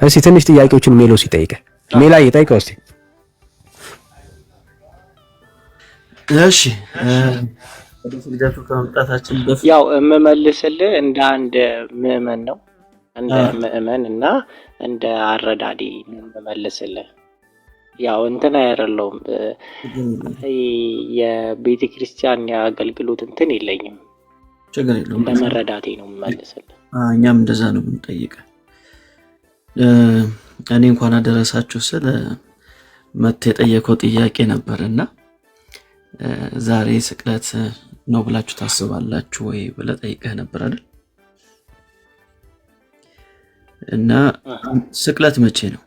እስቲ ትንሽ ጥያቄዎችን ሜሎስ ይጠይቀ ሜላ ይጠይቀው እስቲ። እሺ ወደ ልደቱ ከመምጣታችን በፊት ያው የምመልስልህ እንደ አንድ ምዕመን ነው፣ እንደ ምዕመን እና እንደ አረዳዲ የምመልስልህ። ያው እንትን አይደለሁም የቤተ ክርስቲያን የአገልግሎት እንትን የለኝም፣ ችግር የለውም። እንደ መረዳቴ ነው የምመልስልህ። እኛም እንደዛ ነው የምንጠይቀው። እኔ እንኳን አደረሳችሁ ስለ መት የጠየቀው ጥያቄ ነበርና ዛሬ ስቅለት ነው ብላችሁ ታስባላችሁ ወይ ብለህ ጠይቀህ ነበር አይደል? እና ስቅለት መቼ ነው?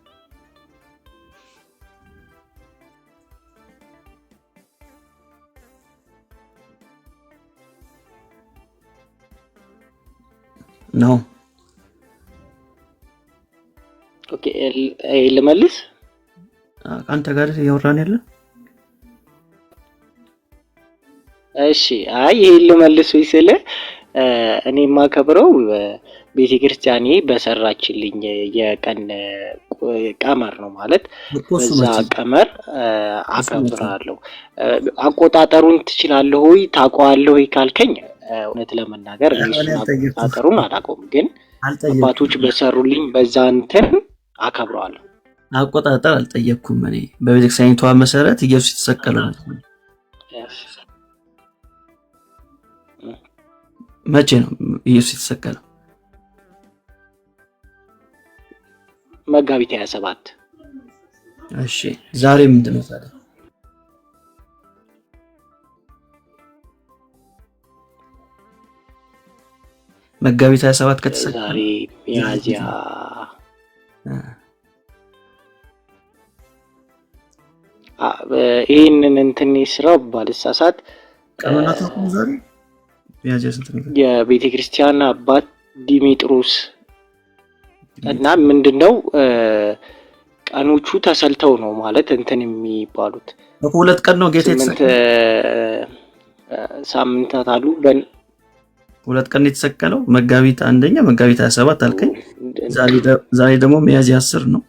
ነው ኦኬ ልመልስ። አንተ ጋር ያወራን ያለ እሺ አይ ይሄን ልመልስ ስለ እኔ ማከብረው ቤተክርስቲያኔ በሰራችልኝ የቀን ቀመር ነው ማለት በዛ ቀመር አከብራለሁ። አቆጣጠሩን ትችላለህ ወይ ታውቀዋለህ ወይ ካልከኝ እውነት ለመናገር እሱን አቆጣጠሩን አላውቀውም፣ ግን አባቶች በሰሩልኝ በዛ እንትን አከብረዋለሁ። አቆጣጠር አልጠየቅኩም። እኔ በቤተክርስቲያኒቷ መሰረት ኢየሱስ የተሰቀለው መቼ ነው? ኢየሱስ የተሰቀለው መጋቢት 27። እሺ ዛሬ ምንድን ነው ታዲያ? መጋቢት 27 ከተሰቀለ ዛሬ ሚያዝያ ይሄንን እንትን ስራው ባልሳሳት ቀመናቱ ዛሬ ሚያዝያ ስንት ነው? የቤተ ክርስቲያን አባት ዲሜጥሮስ እና ምንድነው ቀኖቹ ተሰልተው ነው ማለት እንትን የሚባሉት። በሁለት ቀን ነው ጌታ የተሰቀለው። ሳምንታት አሉ። ሁለት ቀን የተሰቀለው መጋቢት አንደኛ መጋቢት 27 አልከኝ። ዛሬ ደግሞ ሚያዝያ 10 ነው።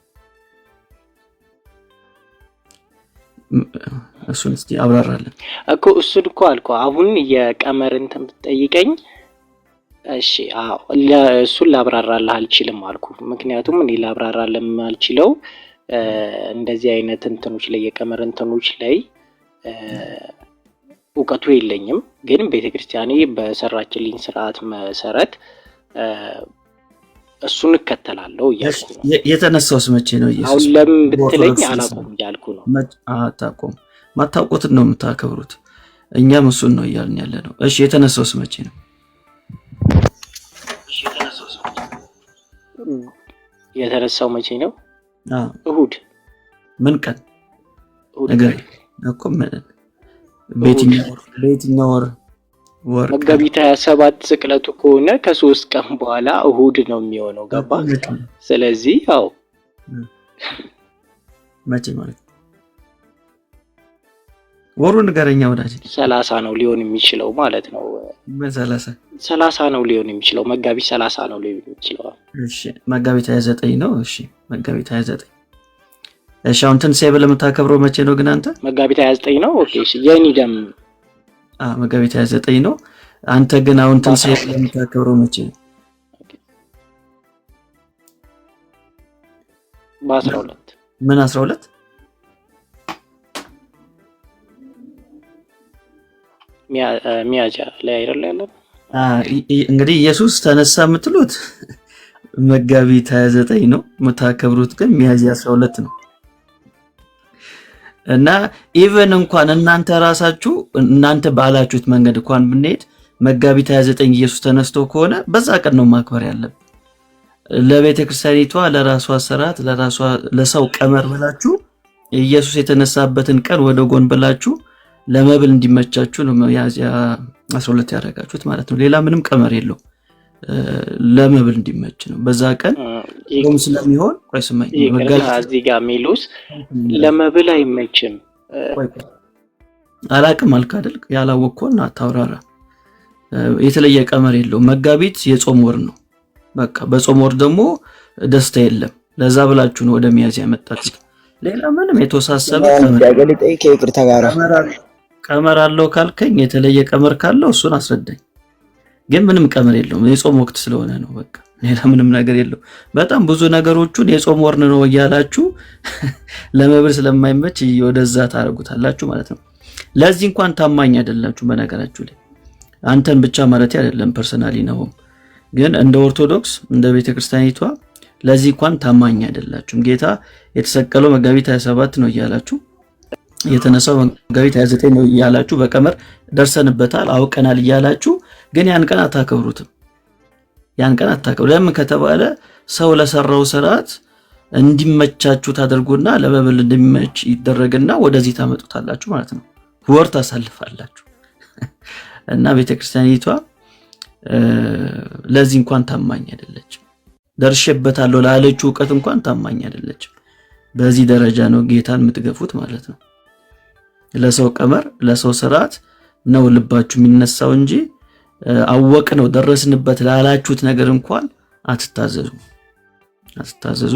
እሱን እስቲ አብራራለን እኮ እሱን እኮ አልኩ። አሁን የቀመር እንትን ብትጠይቀኝ እሺ አዎ እሱን ላብራራልህ አልችልም አልኩ። ምክንያቱም እኔ ላብራራልህ የማልችለው እንደዚህ አይነት እንትኖች ላይ የቀመር እንትኖች ላይ እውቀቱ የለኝም። ግን ቤተክርስቲያኔ በሰራችልኝ ስርዓት መሰረት እሱን እከተላለሁ እያልኩ ነው። የተነሳውስ መቼ ነው? ኢየሱስ አሁን ለምን ብትለኝ አላውቅም እያልኩ ነው። አታውቁም፣ ማታውቁትን ነው የምታከብሩት። እኛም እሱን ነው እያልን ያለ ነው። እሺ የተነሳውስ መቼ ነው? የተነሳው መቼ ነው? እሁድ። ምን ቀን ነገር እኮ በየትኛው ወር? መጋቢት 27 ስቅለቱ ከሆነ ከ3 ቀን በኋላ እሁድ ነው የሚሆነው። ገባ? ስለዚህ ያው መቼ ማለት ወሩ ንገረኛ ወዳጅ። 30 ነው ሊሆን የሚችለው ማለት ነው። ምን 30 ነው ሊሆን የሚችለው። መጋቢት 30 ነው ሊሆን የሚችለው። እሺ መጋቢት 29 ነው። እሺ መጋቢት 29። እሺ አሁን ትንሣኤ ብለህ የምታከብረው መቼ ነው ግን አንተ? መጋቢት 29 ነው። ኦኬ እሺ የኔ ደም መጋቢት 29 ነው። አንተ ግን አሁን ትንሣኤ ብለህ የምታከብረው መቼ ነው? በ12 ምን 12? ሚያዝያ ላይ አይደል ያለው? እንግዲህ ኢየሱስ ተነሳ የምትሉት መጋቢት 29 ነው። የምታከብሩት ግን ሚያዝያ 12 ነው። እና ኢቨን እንኳን እናንተ ባላችሁት መንገድ እንኳን ብንሄድ መጋቢት 29 ኢየሱስ ተነስቶ ከሆነ በዛ ቀን ነው ማክበር ያለብን። ለቤተ ክርስቲያኒቷ ለራሷ ስርዓት ለሰው ቀመር ብላችሁ ኢየሱስ የተነሳበትን ቀን ወደ ጎን ብላችሁ ለመብል እንዲመቻችሁ ነው ሚያዝያ 12 ያደረጋችሁት ማለት ነው። ሌላ ምንም ቀመር የለው። ለመብል እንዲመች ነው። በዛ ቀን ጾም ስለሚሆን ቆይስማኝ እዚህ ጋር ሜሎስ ለመብል አይመችም። አላቅም አልክ አይደል? ያላወቅኩና አታውራራ። የተለየ ቀመር የለው። መጋቢት የጾም ወር ነው። በቃ በጾም ወር ደግሞ ደስታ የለም። ለዛ ብላችሁ ነው ወደ ሚያዝያ ያመጣችሁት። ሌላ ምንም የተወሳሰበ ቀመር አለው ካልከኝ የተለየ ቀመር ካለው እሱን አስረዳኝ። ግን ምንም ቀመር የለውም። የጾም ወቅት ስለሆነ ነው በቃ። ሌላ ምንም ነገር የለውም። በጣም ብዙ ነገሮቹን የጾም ወር ነው እያላችሁ ለመብል ስለማይመች ወደዛ ታረጉታላችሁ ማለት ነው። ለዚህ እንኳን ታማኝ አይደላችሁ። በነገራችሁ ላይ አንተን ብቻ ማለት አይደለም ፐርሰናሊ ነው፣ ግን እንደ ኦርቶዶክስ እንደ ቤተክርስቲያኒቷ ለዚህ እንኳን ታማኝ አይደላችሁም። ጌታ የተሰቀለው መጋቢት 27 ነው እያላችሁ የተነሳው መጋቢት 29 ነው እያላችሁ በቀመር ደርሰንበታል አውቀናል እያላችሁ ግን ያን ቀን አታከብሩትም። ያን ቀን አታከብሩ። ለምን ከተባለ ሰው ለሰራው ስርዓት እንዲመቻችሁ ታደርጉና ለመብል እንዲመች ይደረግና ወደዚህ ታመጡታላችሁ ማለት ነው። ወር ታሳልፋላችሁ እና ቤተክርስቲያኒቷ ለዚህ እንኳን ታማኝ አይደለችም። ደርሼበታለሁ ላለችው ዕውቀት እንኳን ታማኝ አይደለችም። በዚህ ደረጃ ነው ጌታን የምትገፉት ማለት ነው። ለሰው ቀመር ለሰው ስርዓት ነው ልባችሁ የሚነሳው እንጂ አወቅ ነው ደረስንበት ላላችሁት ነገር እንኳን አትታዘዙ።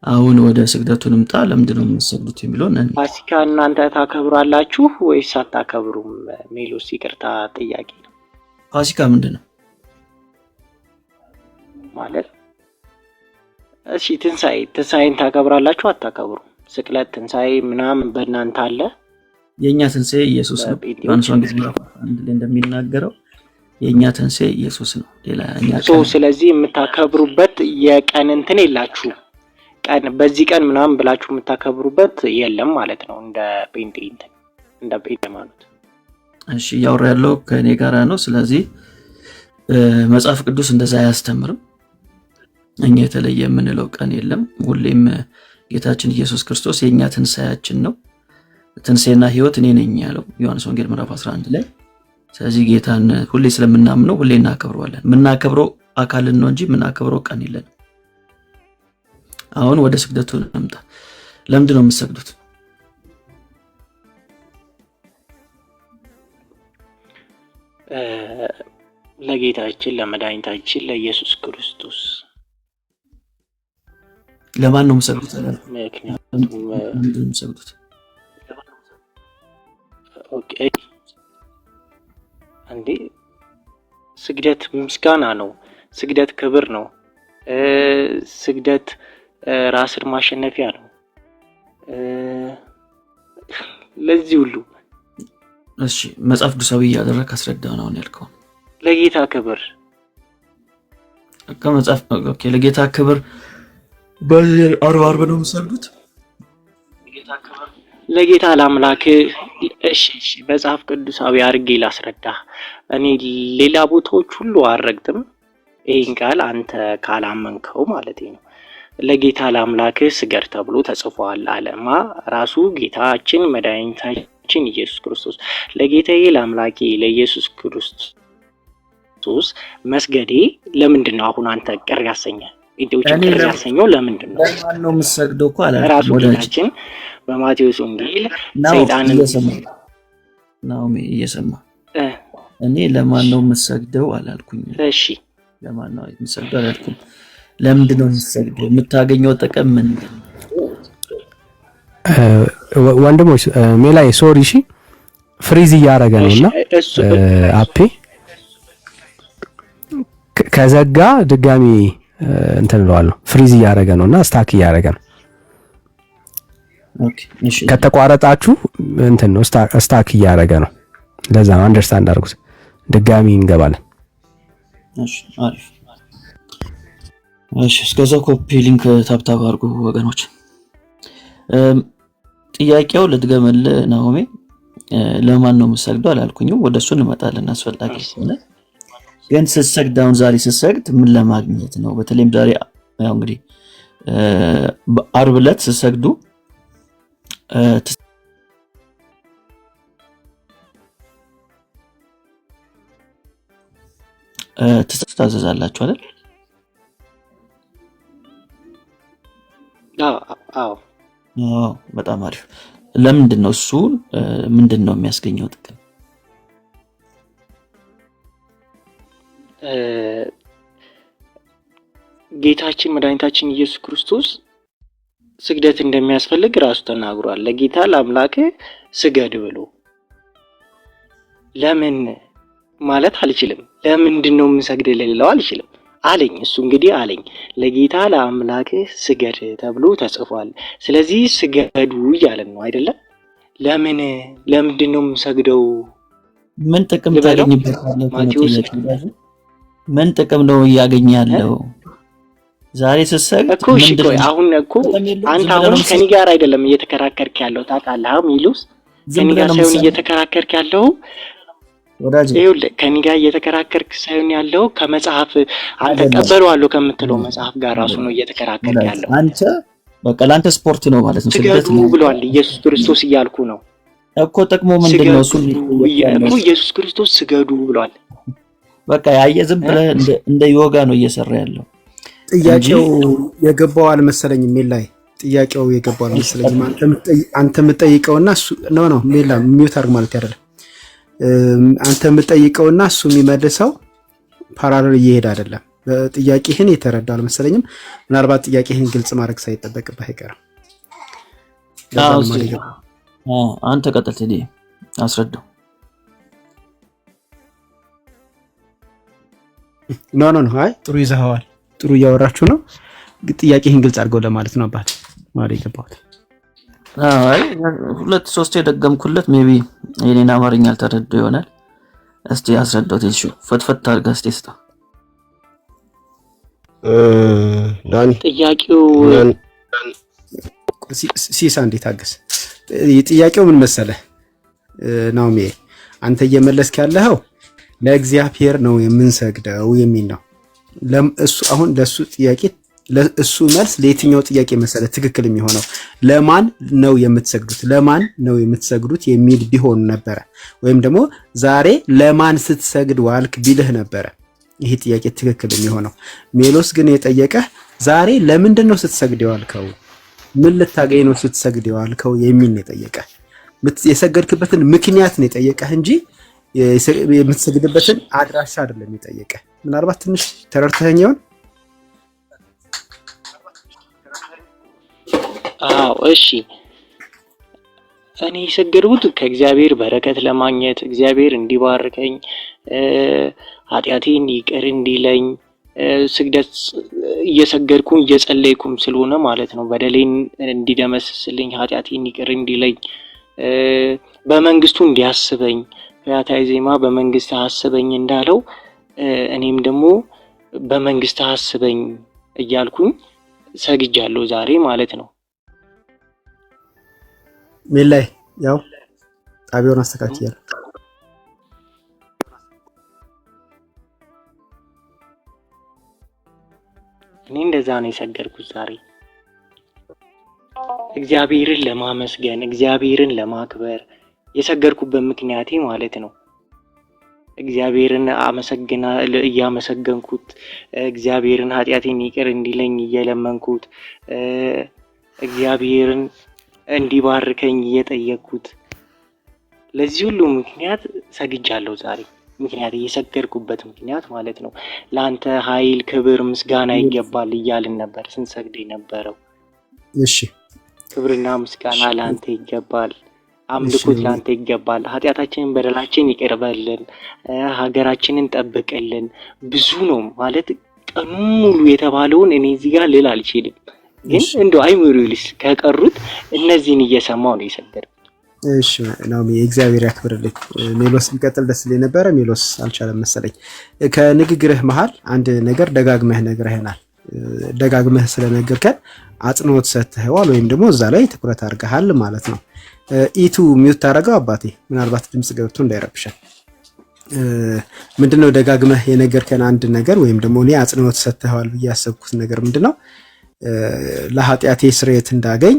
አሁን ወደ ስግደቱን እንምጣ። ለምንድን ነው የምትሰግዱት የሚለውን ፋሲካ እናንተ ታከብራላችሁ ወይስ አታከብሩም? ሜሎስ ይቅርታ ጥያቄ ነው። ፋሲካ ምንድን ነው ማለት? እሺ ትንሳኤን ታከብራላችሁ አታከብሩም? ስቅለት ትንሳኤ ምናምን በእናንተ አለ? የኛ ትንሳኤ ኢየሱስ ነው። ዮሐንስ ወንጌል ምዕራፍ 1 ላይ እንደሚናገረው የኛ ትንሳኤ ኢየሱስ ነው። ሌላኛ ስለዚህ የምታከብሩበት የቀን እንትን የላችሁ ቀን በዚህ ቀን ምናምን ብላችሁ የምታከብሩበት የለም ማለት ነው። እንደ ጴንጤ ማለት እሺ፣ ያወራ ያለው ከኔ ጋራ ነው። ስለዚህ መጽሐፍ ቅዱስ እንደዛ አያስተምርም። እኛ የተለየ የምንለው ቀን የለም። ሁሌም ጌታችን ኢየሱስ ክርስቶስ የኛ ትንሳኤያችን ነው። ትንሳኤና ሕይወት እኔ ነኝ ያለው ዮሐንስ ወንጌል ምዕራፍ 11 ላይ። ስለዚህ ጌታን ሁሌ ስለምናምነው ሁሌ እናከብረዋለን። የምናከብረው አካልን ነው እንጂ የምናከብረው ቀን የለንም። አሁን ወደ ስግደቱ እንምጣ። ለምንድን ነው የምትሰግዱት? ለጌታችን ለመድኃኒታችን ለኢየሱስ ክርስቶስ። ለማን ነው የምትሰግዱት? ኦኬ አንዴ ስግደት ምስጋና ነው። ስግደት ክብር ነው። ስግደት ራስን ማሸነፊያ ነው። ለዚህ ሁሉ እሺ መጽሐፍ ቅዱሳዊ ያደረክ አስረዳው ነው ያልከው። ለጌታ ክብር ከመጽሐፍ ኦኬ ለጌታ ክብር በዚህ አርብ ነው የምትሰግዱት? ለጌታ ለአምላክ እሺ መጽሐፍ ቅዱሳዊ አድርጌ ላስረዳ። እኔ ሌላ ቦታዎች ሁሉ አልረግጥም። ይሄን ቃል አንተ ካላመንከው ማለት ነው። ለጌታ ለአምላክ ስገድ ተብሎ ተጽፏል አለማ ራሱ ጌታችን መድኃኒታችን ኢየሱስ ክርስቶስ። ለጌታዬ ለአምላኬ ለኢየሱስ ክርስቶስ መስገዴ ለምንድን ነው አሁን አንተ ቅር ያሰኛል? ኢትዮጵያ ቅር ያሰኘው ለምንድን ነው? ለማን ነው የምትሰግደው እኮ አለ ራሱ ጌታችን በማቴዎስ ወንጌል ሰይጣንን ናኦሚ እየሰማ እኔ ለማን ነው የምትሰግደው አላልኩኝ። እሺ ለማን ነው የምትሰግደው አላልኩኝ። ለምንድን ነው የምትሰግደው? የምታገኘው ጥቅም ምንድን ነው? ወንድሞች ሜላይ ሶሪ እሺ ፍሪዝ እያደረገ ነውና አፔ ከዘጋ ድጋሚ እንትን እለዋለሁ። ፍሪዝ እያደረገ ነውና ስታክ እያደረገ ነው። ኦኬ እሺ ከተቋረጣችሁ እንትን ነው ስታክ እያደረገ ነው። ለዛ ነው አንደርስታንድ አድርጉት። ድጋሚ እንገባለን። እሺ አሪፍ። እሺ እስከዛ ኮፒ ሊንክ ታፕታፕ አድርጉ ወገኖች። ጥያቄው ልትገመልህ ናኦሚ ለማን ነው የምትሰግደው አላልኩኝም። ወደሱ እንመጣለን አስፈላጊ ስለሆነ። ግን ስትሰግድ አሁን ዛሬ ስትሰግድ ምን ለማግኘት ነው? በተለይም ዛሬ ያው እንግዲህ ዓርብ ዕለት ስትሰግዱ ትታዘዛላችሁ አይደል? አዎ በጣም አሪፍ። ለምንድን ነው እሱን ምንድን ነው የሚያስገኘው ጥቅም? ጌታችን መድኃኒታችን ኢየሱስ ክርስቶስ ስግደት እንደሚያስፈልግ ራሱ ተናግሯል። ለጌታ ለአምላክ ስገድ ብሎ ለምን ማለት አልችልም። ለምንድን ነው የምሰግድ ልለው አልችልም አለኝ። እሱ እንግዲህ አለኝ ለጌታ ለአምላክ ስገድ ተብሎ ተጽፏል። ስለዚህ ስገዱ እያለን ነው አይደለም? ለምንድን ነው የምሰግደው? ምን ጥቅም ታገኝበታለህ? ማቴዎስ ምን ጥቅም ነው እያገኛለሁ? ዛሬ ስትሰግድ እኮ እሺ፣ ቆይ አሁን እኮ አንተ አሁን ከኔ ጋር አይደለም እየተከራከርክ ያለው ታውቃለህ። ሚሉስ ከኔ ጋር ሳይሆን እየተከራከርክ ያለው ወዳጅ ይኸውልህ፣ ከኔ ጋር እየተከራከርክ ሳይሆን ያለው ከመጽሐፍ አንተ ቀበለዋለሁ ከምትለው መጽሐፍ ጋር ራሱ ነው እየተከራከርክ ያለው። አንተ በቃ ለአንተ ስፖርት ነው ማለት ነው። ስገዱ ብሏል ኢየሱስ ክርስቶስ እያልኩ ነው እኮ። ጥቅሙ ምንድነው? እሱ እኮ ኢየሱስ ክርስቶስ ስገዱ ብሏል። በቃ ያየ ዝም ብለህ እንደ ዮጋ ነው እየሰራ ያለው። ጥያቄው የገባው አልመሰለኝም። ሜላይ ጥያቄው የገባው አልመሰለኝም። አንተ የምትጠይቀውና እሱ ነው ሜላ ሚውት አድርግ ማለት አይደለም። አንተ የምትጠይቀውና እሱ የሚመልሰው ፓራሌል እየሄደ አይደለም። ጥያቄህን የተረዳው አልመሰለኝም። ምናልባት ጥያቄህን ግልጽ ማድረግ ሳይጠበቅብህ አይቀርም። አንተ ቀጥል ትዲ አስረዳው። ኖ አይ ጥሩ ይዘኸዋል። ጥሩ እያወራችሁ ነው። ጥያቄህን ግልጽ አድርገው ለማለት ነው አባት ማለት ይገባዋል። አይ ሁለት ሶስት የደገምኩለት ሜቢ የኔን አማርኛ አልተረዳው ይሆናል። እስቲ አስረዳው ትይሹ ፈትፈት አድርገህ እስቲ ስጣ። ጥያቄው ሲሳ እንዴት አገስ ጥያቄው ምን መሰለህ ናውሜ፣ አንተ እየመለስክ ያለኸው ለእግዚአብሔር ነው የምንሰግደው የሚል ነው። እሱ አሁን ለሱ ጥያቄ ለሱ መልስ ለየትኛው ጥያቄ መሰለ ትክክል የሚሆነው ለማን ነው የምትሰግዱት፣ ለማን ነው የምትሰግዱት የሚል ቢሆን ነበረ። ወይም ደግሞ ዛሬ ለማን ስትሰግድ ዋልክ ቢልህ ነበረ ይሄ ጥያቄ ትክክል የሚሆነው። ሜሎስ ግን የጠየቀህ ዛሬ ለምንድን ነው ስትሰግድ ዋልከው፣ ምን ልታገኝ ነው ስትሰግድ ዋልከው የሚል ነው የጠየቀህ። የሰገድክበትን ምክንያት ነው የጠየቀህ እንጂ የምትሰግድበትን አድራሻ አይደለም የጠየቀህ። ምናልባት ትንሽ ተረድተኸኝ ይሆን? አዎ እሺ። እኔ የሰገድኩት ከእግዚአብሔር በረከት ለማግኘት እግዚአብሔር እንዲባርከኝ ኃጢአቴን ይቅር እንዲለኝ ስግደት እየሰገድኩም እየጸለይኩም ስለሆነ ማለት ነው። በደሌን እንዲደመስስልኝ ኃጢአቴን ይቅር እንዲለኝ በመንግስቱ እንዲያስበኝ ፈያታዊ ዜማ በመንግስት አስበኝ እንዳለው እኔም ደግሞ በመንግስት አስበኝ እያልኩኝ ሰግጃለሁ ዛሬ ማለት ነው። ሜላይ ያው ጣቢያውን አስተካክያለሁ። እኔ እንደዛ ነው የሰገድኩት ዛሬ እግዚአብሔርን ለማመስገን እግዚአብሔርን ለማክበር የሰገድኩበት ምክንያቴ ማለት ነው። እግዚአብሔርን እያመሰገንኩት እግዚአብሔርን ኃጢአቴን ይቅር እንዲለኝ እየለመንኩት እግዚአብሔርን እንዲባርከኝ እየጠየቅኩት ለዚህ ሁሉ ምክንያት ሰግጃለሁ ዛሬ። ምክንያት የሰገድኩበት ምክንያት ማለት ነው። ለአንተ ኃይል፣ ክብር፣ ምስጋና ይገባል እያልን ነበር ስንሰግድ የነበረው። እሺ ክብርና ምስጋና ለአንተ ይገባል፣ አምልኮት ለአንተ ይገባል። ኃጢአታችንን በደላችን ይቅር በልን፣ ሀገራችንን ጠብቅልን። ብዙ ነው ማለት ቀኑ ሙሉ የተባለውን እኔ እዚህ ጋር ልል አልችልም። ግን እንደው አይሙሪልስ ከቀሩት እነዚህን እየሰማው ነው የሰገድኩት። እሺ ነው የእግዚአብሔር ያክብርልኝ። ሜሎስ ቢቀጥል ደስ ይለኝ ነበር። ሜሎስ አልቻለም መሰለኝ። ከንግግርህ መሃል አንድ ነገር ደጋግመህ ነግረህናል። ደጋግመህ ስለነገርከን አጽንኦት ሰጥተኸዋል ወይም ደግሞ እዛ ላይ ትኩረት አድርገሃል ማለት ነው። ኢቱ ሚውት ታደርገው አባቴ፣ ምናልባት ድምጽ ገብቶ እንዳይረብሻል። ምንድነው ደጋግመህ የነገርከን አንድ ነገር ወይም ደግሞ እኔ አጽንኦት ሰጥተኸዋል ብዬ ያሰብኩት ነገር ምንድነው? ለኃጢአቴ ስርየት እንዳገኝ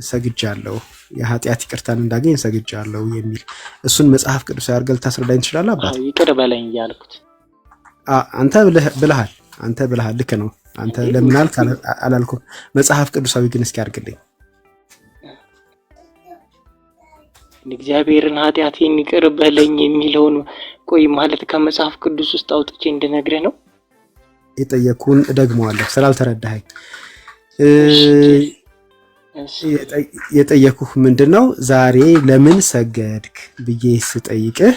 ሰግጃለሁ፣ የኃጢአት ይቅርታን እንዳገኝ ሰግጃለሁ የሚል እሱን መጽሐፍ ቅዱሳዊ አድርገህ ልታስረዳኝ ትችላለህ አባቴ? ይቅር በለኝ እያልኩት አንተ ብለሃል። ልክ ነው። አንተ ለምን አልክ አላልኩም። መጽሐፍ ቅዱሳዊ ግን እስኪ አድርግልኝ። እግዚአብሔርን ኃጢአቴን ይቅር በለኝ የሚለውን ቆይ ማለት ከመጽሐፍ ቅዱስ ውስጥ አውጥቼ እንድነግርህ ነው። የጠየኩን እደግመዋለሁ ስላልተረዳኸኝ። የጠየኩህ ምንድነው ዛሬ ለምን ሰገድክ ብዬ ስጠይቅህ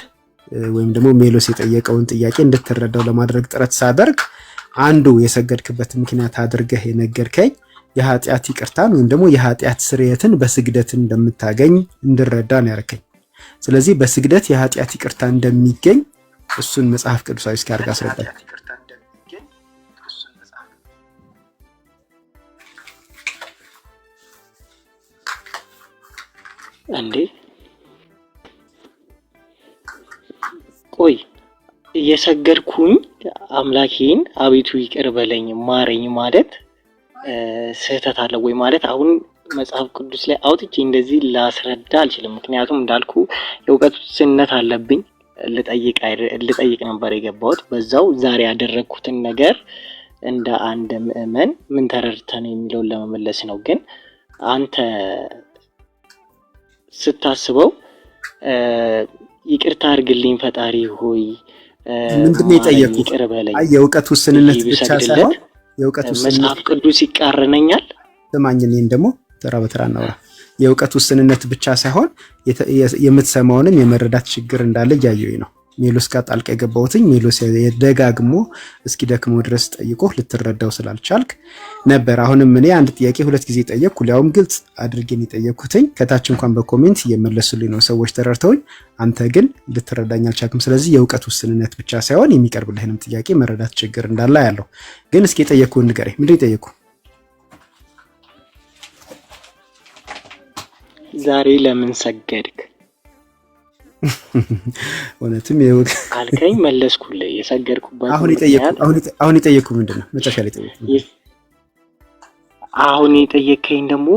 ወይም ደግሞ ሜሎስ የጠየቀውን ጥያቄ እንድትረዳው ለማድረግ ጥረት ሳደርግ አንዱ የሰገድክበት ምክንያት አድርገህ የነገርከኝ የኃጢአት ይቅርታን ወይም ደግሞ የኃጢአት ስርየትን በስግደት እንደምታገኝ እንድረዳ ነው ያደረከኝ። ስለዚህ በስግደት የኃጢአት ይቅርታ እንደሚገኝ እሱን መጽሐፍ ቅዱሳዊ እስኪ አድርግ አስረዳኝ። እንዴ ቆይ እየሰገድኩኝ አምላኬን አቤቱ ይቅር በለኝ ማረኝ ማለት ስህተት አለ ወይ ማለት አሁን መጽሐፍ ቅዱስ ላይ አውጥቼ እንደዚህ ላስረዳ አልችልም። ምክንያቱም እንዳልኩ የእውቀት ውስንነት አለብኝ። ልጠይቅ ነበር የገባሁት። በዛው ዛሬ ያደረግኩትን ነገር እንደ አንድ ምዕመን ምን ተረድተን የሚለውን ለመመለስ ነው። ግን አንተ ስታስበው ይቅርታ አድርግልኝ ፈጣሪ ሆይ ምንድነው የጠየቁት? ይቅር በለኝ የእውቀት ውስንነት ብቻ ሳይሆን መጽሐፍ ቅዱስ ይቃረነኛል። ስማኝ፣ እኔን ደግሞ ተራ በተራ እናውራ። የእውቀት ውስንነት ብቻ ሳይሆን የምትሰማውንም የመረዳት ችግር እንዳለ እያየሁኝ ነው። ሜሎስ ጋር ጣልቃ የገባሁትኝ ሜሎስ ደጋግሞ እስኪ ደክሞ ድረስ ጠይቆ ልትረዳው ስላልቻልክ ነበር። አሁንም እኔ አንድ ጥያቄ ሁለት ጊዜ ጠየቅኩ፣ ሊያውም ግልጽ አድርጌን የጠየቅኩትኝ። ከታች እንኳን በኮሜንት እየመለሱልኝ ነው ሰዎች ተረድተውኝ፣ አንተ ግን ልትረዳኝ አልቻልክም። ስለዚህ የእውቀት ውስንነት ብቻ ሳይሆን የሚቀርብልህንም ጥያቄ መረዳት ችግር እንዳለ ያለው። ግን እስኪ የጠየቅኩህን ንገረኝ። ምንድን የጠየቅኩ? ዛሬ ለምን ሰገድክ እውነትም አልከኝ፣ መለስኩልህ። የሰገድኩበት አሁን የጠየቅኩ ምንድን ነው? መጨረሻ ላይ ጠየቅኩ። አሁን የጠየቀኝ ደግሞ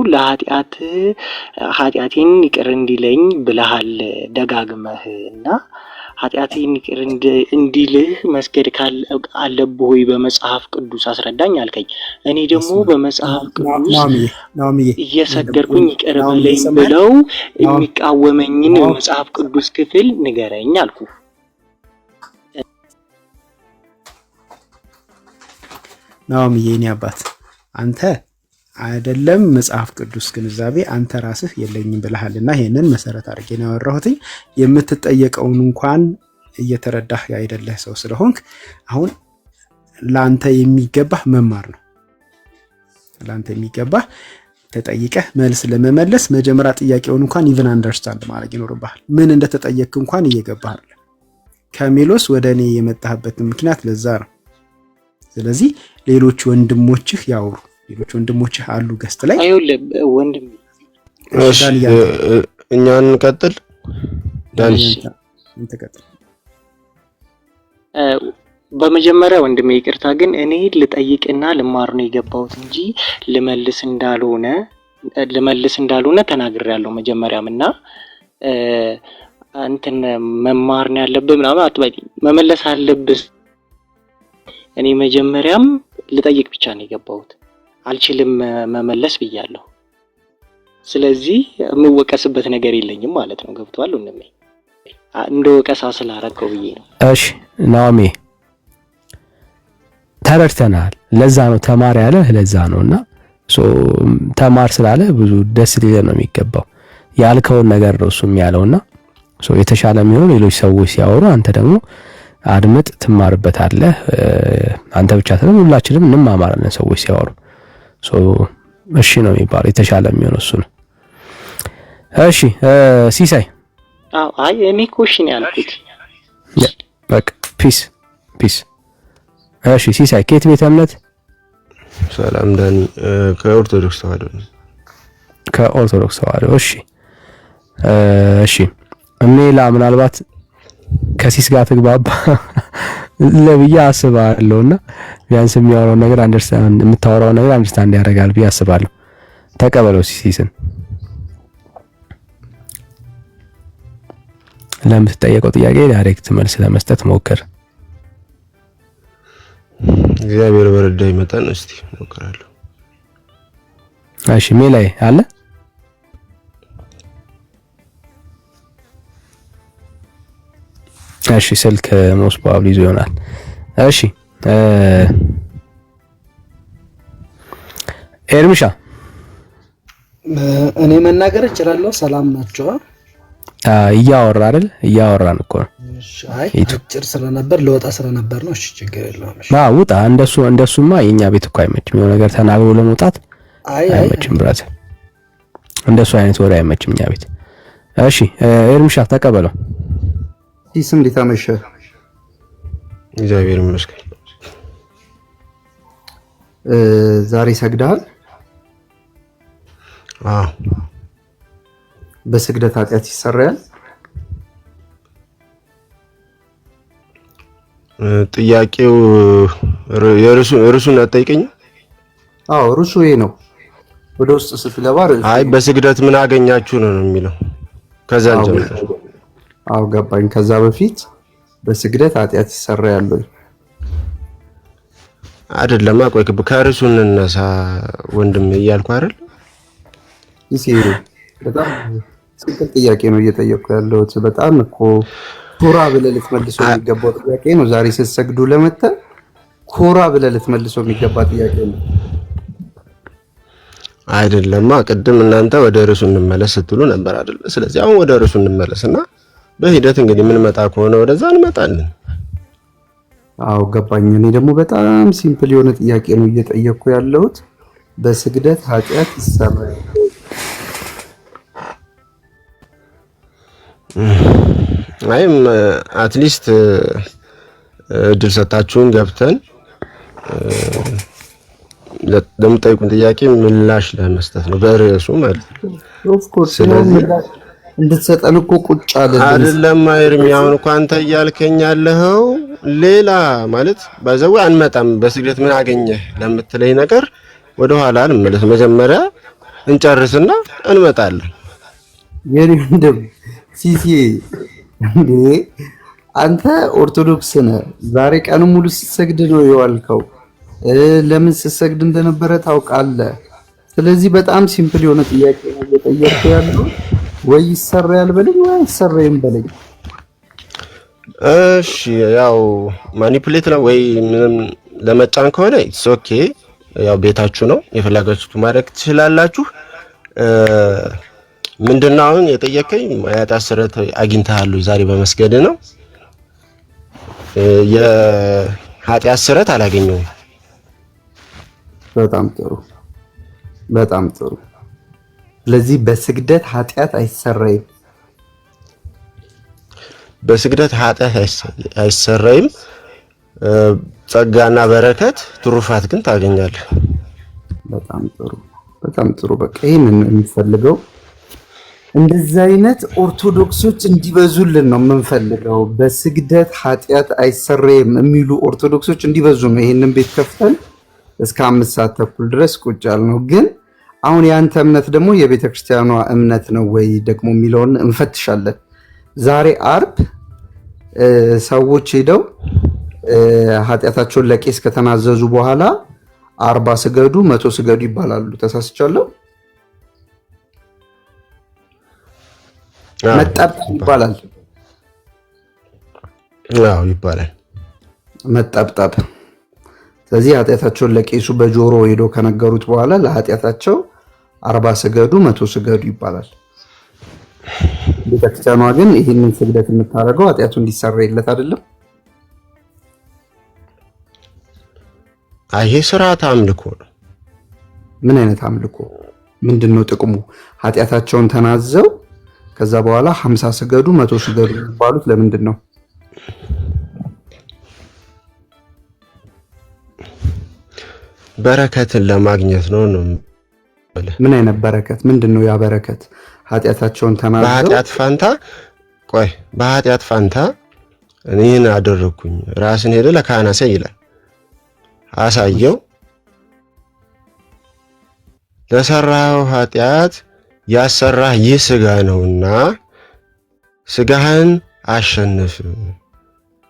ኃጢአቴን ይቅር እንዲለኝ ብለሃል ደጋግመህ እና ኃጢአቴን ይቅር እንዲልህ መስገድ አለብህ ወይ በመጽሐፍ ቅዱስ አስረዳኝ አልከኝ። እኔ ደግሞ በመጽሐፍ ቅዱስ እየሰገድኩኝ ይቅር በለኝ ብለው የሚቃወመኝን የመጽሐፍ ቅዱስ ክፍል ንገረኝ አልኩ። ናኦሚዬ የኔ አባት አንተ አይደለም መጽሐፍ ቅዱስ ግንዛቤ አንተ ራስህ የለኝም ብለሃልና ይሄንን መሰረት አድርጌ ነው ያወራሁትኝ። የምትጠየቀውን እንኳን እየተረዳህ አይደለህ ሰው ስለሆንክ አሁን ላንተ የሚገባህ መማር ነው። ላንተ የሚገባህ ተጠይቀህ መልስ ለመመለስ መጀመሪያ ጥያቄውን እንኳን ኢቭን አንደርስታንድ ማድረግ ይኖርብሃል። ምን እንደተጠየቅክ እንኳን እየገባህ አይደለም። ከሜሎስ ወደ እኔ የመጣህበት ምክንያት ለዛ ነው። ስለዚህ ሌሎች ወንድሞችህ ያወሩ። ሌሎች ወንድሞችህ አሉ ገስት ላይ ወንድም እኛ እንቀጥል። ዳኒ እንተቀጥል። በመጀመሪያ ወንድሜ ይቅርታ፣ ግን እኔ ልጠይቅና ልማር ነው የገባሁት እንጂ ልመልስ እንዳልሆነ ተናግሬያለሁ መጀመሪያም። እና እንትን መማር ነው ያለብህ ምናምን አትበይ፣ መመለስ አለብህ። እኔ መጀመሪያም ልጠይቅ ብቻ ነው የገባሁት፣ አልችልም መመለስ ብያለሁ። ስለዚህ የምወቀስበት ነገር የለኝም ማለት ነው። ገብቷል ወንድሜ? እንደ ወቀሳ ስላረከው ብዬ ነው። እሺ ናኦሚ ተረድተናል። ለዛ ነው ተማር ያለ ለዛ ነውና ተማር ስላለ ብዙ ደስ ሊል ነው የሚገባው። ያልከውን ነገር ነው እሱም ያለውና የተሻለ የሚሆነው ሌሎች ሰዎች ሲያወሩ አንተ ደግሞ አድምጥ፣ ትማርበታለህ። አንተ ብቻ ሳይሆን ሁላችንም እንማማራለን ሰዎች ሲያወሩ። እሺ ነው የሚባለው። የተሻለ የሚሆነው እሱ ነው። እሺ ሲሳይ። አይ እኔ እኮ እሺ ነው ያልኩት። በቃ ፒስ። እሺ ሲሳይ ከየት ቤተ እምነት? ሰላም ዳኒ፣ ከኦርቶዶክስ ተዋህዶ። ከኦርቶዶክስ ተዋህዶ። እሺ ሜላ ምናልባት ከሲስ ጋር ትግባባ ለብዬ አስባለሁና ቢያንስ የሚያወራው ነገር የምታወራው ነገር አንደርስታንድ ያደርጋል ብዬ አስባለሁ። ተቀበለው ሲስን። ለምትጠየቀው ጥያቄ ዳይሬክት መልስ ለመስጠት ሞክር። እግዚአብሔር በረዳኝ መጠን እስቲ ሞክራለሁ። እሺ ሜላይ አለ? እሺ ስልክ ሞስት ፕሮባብሊ ይዞ ይሆናል። እሺ ኤርሚሻ እኔ መናገር እችላለሁ። ሰላም ናቸው። እያወራ አይደል? እያወራን እኮ ነው። አይ አጭር ስለነበር ለወጣ ስለነበር ነው። እሺ ችግር የለውም። እሺ ውጣ። እንደሱማ የኛ ቤት እኮ አይመችም። የሆነ ነገር ተናግሮ ለመውጣት አይመችም። ብራዘ እንደሱ አይነት ወሬ አይመችም እኛ ቤት። እሺ ኤርሚሻ ተቀበለው። ይስም እንዴት አመሸህ? እግዚአብሔር ይመስገን። ዛሬ ሰግደሃል? አዎ። በስግደት ኃጢአት ይሰራል? ጥያቄው ርዕሱን አትጠይቀኝ? አዎ ርዕሱ ይሄ ነው። ወደ ውስጥ ስትገባ አይ በስግደት ምን አገኛችሁ ነው የሚለው። ከዛ ጀምሮ አዎ ገባኝ። ከዛ በፊት በስግደት ኃጢአት ይሰራል ወይ አይደለም? ቆይ ከርዕሱ እንነሳ ወንድም እያልኩ አይደል? ይሄ በጣም ትክክል ጥያቄ ነው እየጠየቅኩ ያለሁት። በጣም እኮ ኮራ ብለህ ልትመልሰው የሚገባው ጥያቄ ነው። ዛሬ ስትሰግዱ ለመተህ ኮራ ብለህ ልትመልሰው የሚገባ ጥያቄ ነው። አይደለማ? ቅድም እናንተ ወደ ርዕሱ እንመለስ ስትሉ ነበር አይደል? ስለዚህ አሁን ወደ ርዕሱ እንመለስና በሂደት እንግዲህ ምን መጣ ከሆነ ወደዛ እንመጣለን። አዎ ገባኝ። እኔ ደግሞ በጣም ሲምፕል የሆነ ጥያቄ ነው እየጠየቅኩ ያለሁት። በስግደት ኃጢአት ይሰራል? አይም አትሊስት እድል ሰጣችሁን ገብተን ለምጠይቁን ጥያቄ ምላሽ ለመስጠት ነው በርዕሱ ማለት ነው። ኦፍ ኮርስ ስለዚህ እንድትሰጠን እኮ ቁጭ አይደለም አይርም። ያው እንኳን አንተ እያልከኝ ያለኸው ሌላ ማለት ባዘው አንመጣም። በስግደት ምን አገኘህ ለምትለኝ ነገር ወደ ኋላ እንመለስ። መጀመሪያ እንጨርስና እንመጣለን። የኔ እንደም ሲሲ እንዴ አንተ ኦርቶዶክስ ነህ። ዛሬ ቀን ሙሉ ስትሰግድ ነው የዋልከው። ለምን ስትሰግድ እንደነበረ ታውቃለህ። ስለዚህ በጣም ሲምፕል የሆነ ጥያቄ ነው እየጠየቅኩ ያለው። ወይ ይሰራል በለኝ ወይ አይሰራም በለኝ። እሺ ያው ማኒፑሌት ነው ወይ ምንም ለመጫን ከሆነ ኢትስ ኦኬ። ያው ቤታችሁ ነው የፈለጋችሁት ማድረግ ትችላላችሁ። ምንድነው አሁን የጠየቀኝ ኃጢአት ስርየት አግኝተሃል ዛሬ በመስገድ ነው። የኃጢአት ስርየት አላገኘሁም። በጣም ጥሩ በጣም ጥሩ። ስለዚህ በስግደት ኃጢአት አይሰራይም። በስግደት ኃጢአት አይሰራይም። ጸጋና በረከት ትሩፋት ግን ታገኛለህ። በጣም ጥሩ በጣም ጥሩ። በቃ ይሄንን የሚፈልገው እንደዚህ አይነት ኦርቶዶክሶች እንዲበዙልን ነው የምንፈልገው። በስግደት ኃጢአት አይሰራይም የሚሉ ኦርቶዶክሶች እንዲበዙ ነው ይሄንን ቤት ከፍተን እስከ 5 ሰዓት ተኩል ድረስ ቁጭ ያልነው። ግን አሁን ያንተ እምነት ደግሞ የቤተ ክርስቲያኗ እምነት ነው ወይ ደግሞ የሚለውን እንፈትሻለን። ዛሬ አርብ ሰዎች ሄደው ኃጢአታቸውን ለቄስ ከተናዘዙ በኋላ 40 ስገዱ 100 ስገዱ ይባላሉ። ተሳስቻለሁ? መጠብጠብ ይባላል። አዎ ይባላል መጠብጠብ። ስለዚህ ኃጢአታቸውን ለቄሱ በጆሮ ሄዶ ከነገሩት በኋላ ለኃጢአታቸው 40 ስገዱ 100 ስገዱ ይባላል። ቤተክርስቲያኗ ግን ይህንን ስግደት የምታደርገው ኃጢአቱ እንዲሰረይለት አይደለም። ይሄ ስርዓት አምልኮ ነው። ምን አይነት አምልኮ? ምንድነው ጥቅሙ? ኃጢአታቸውን ተናዘው ከዛ በኋላ 50 ስገዱ 100 ስገዱ የሚባሉት ለምንድን ነው? በረከትን ለማግኘት ነው። ምን አይነት በረከት? ምንድነው ያ በረከት? ኃጢአታቸውን ተናዘው በኃጢአት ፋንታ እኔን አደረኩኝ ራስን ሄደ ለካህን አሳይ ይላል። አሳየው ለሰራው ኃጢአት ያሰራህ ይህ ስጋ ነውና ስጋህን አሸንፍ፣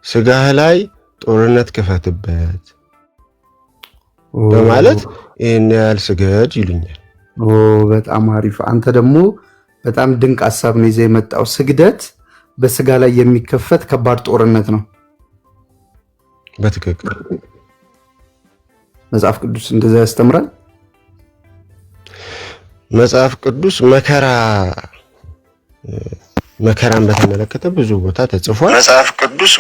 ስጋህ ላይ ጦርነት ክፈትበት በማለት ይሄን ያህል ስገድ ይሉኛል። በጣም አሪፍ። አንተ ደግሞ በጣም ድንቅ ሐሳብ ነው ይዘህ የመጣው። ስግደት በስጋ ላይ የሚከፈት ከባድ ጦርነት ነው። በትክክል መጽሐፍ ቅዱስ እንደዛ ያስተምራል። መጽሐፍ ቅዱስ መከራን በተመለከተ ብዙ ቦታ ተጽፏል። መጽሐፍ ቅዱስ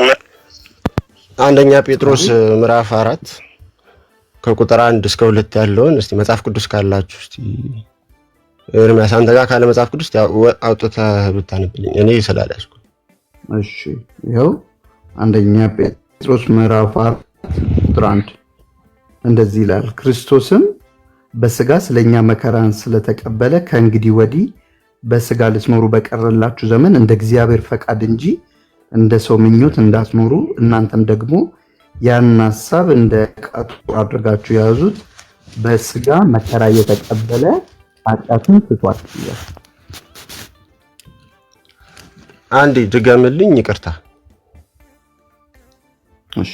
አንደኛ ጴጥሮስ ምዕራፍ 4 ከቁጥር 1 እስከ 2 ያለውን እስቲ መጽሐፍ ቅዱስ ካላችሁ እስቲ ኤርሚያስ አንተ ጋር ካለ መጽሐፍ ቅዱስ አውጥተህ ብታነብልኝ እኔ ስላልያዝኩ። እሺ ይኸው አንደኛ ጴጥሮስ ምዕራፍ 4 ቁጥር 1 እንደዚህ ይላል፣ ክርስቶስም በስጋ ስለኛ መከራን ስለተቀበለ ከእንግዲህ ወዲህ በስጋ ልትኖሩ በቀረላችሁ ዘመን እንደ እግዚአብሔር ፈቃድ እንጂ እንደ ሰው ምኞት እንዳትኖሩ እናንተም ደግሞ ያን ሐሳብ እንደ ዕቃ አድርጋችሁ ያዙት። በስጋ መከራ እየተቀበለ ኃጢአትን ትቷል። አንዴ ድገምልኝ፣ ይቅርታ። እሺ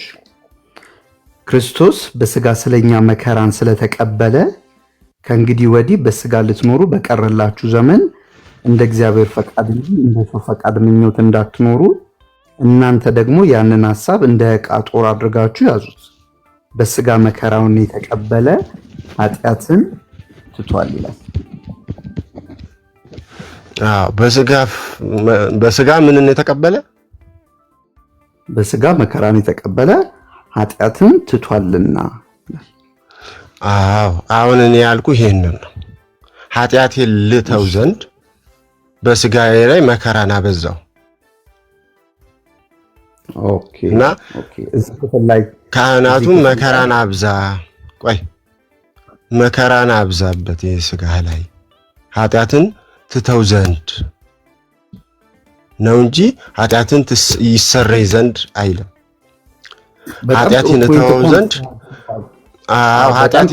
ክርስቶስ በስጋ ስለኛ መከራን ስለተቀበለ ከእንግዲህ ወዲህ በስጋ ልትኖሩ በቀረላችሁ ዘመን እንደ እግዚአብሔር ፈቃድ እንጂ እንደ ሰው ፈቃድ ምኞት እንዳትኖሩ እናንተ ደግሞ ያንን ሐሳብ እንደ ዕቃ ጦር አድርጋችሁ ያዙት። በስጋ መከራውን የተቀበለ ኃጢአትን ትቷል ይላል። በስጋ ምንን የተቀበለ? በስጋ መከራን የተቀበለ ኃጢአትን ትቷልና። አሁን እኔ ያልኩ ይሄንን ነው። ኃጢአቴን ልተው ዘንድ በስጋዬ ላይ መከራን አበዛው። ኦኬ እና እዚህ ክፍል ላይ ካህናቱም መከራን አብዛ፣ መከራን አብዛበት የስጋ ላይ ኃጢአትን ትተው ዘንድ ነው እንጂ ኃጢአትን ይሰረይ ዘንድ አይልም። ኃጢአትን ተወው ዘንድ ኃጢአትን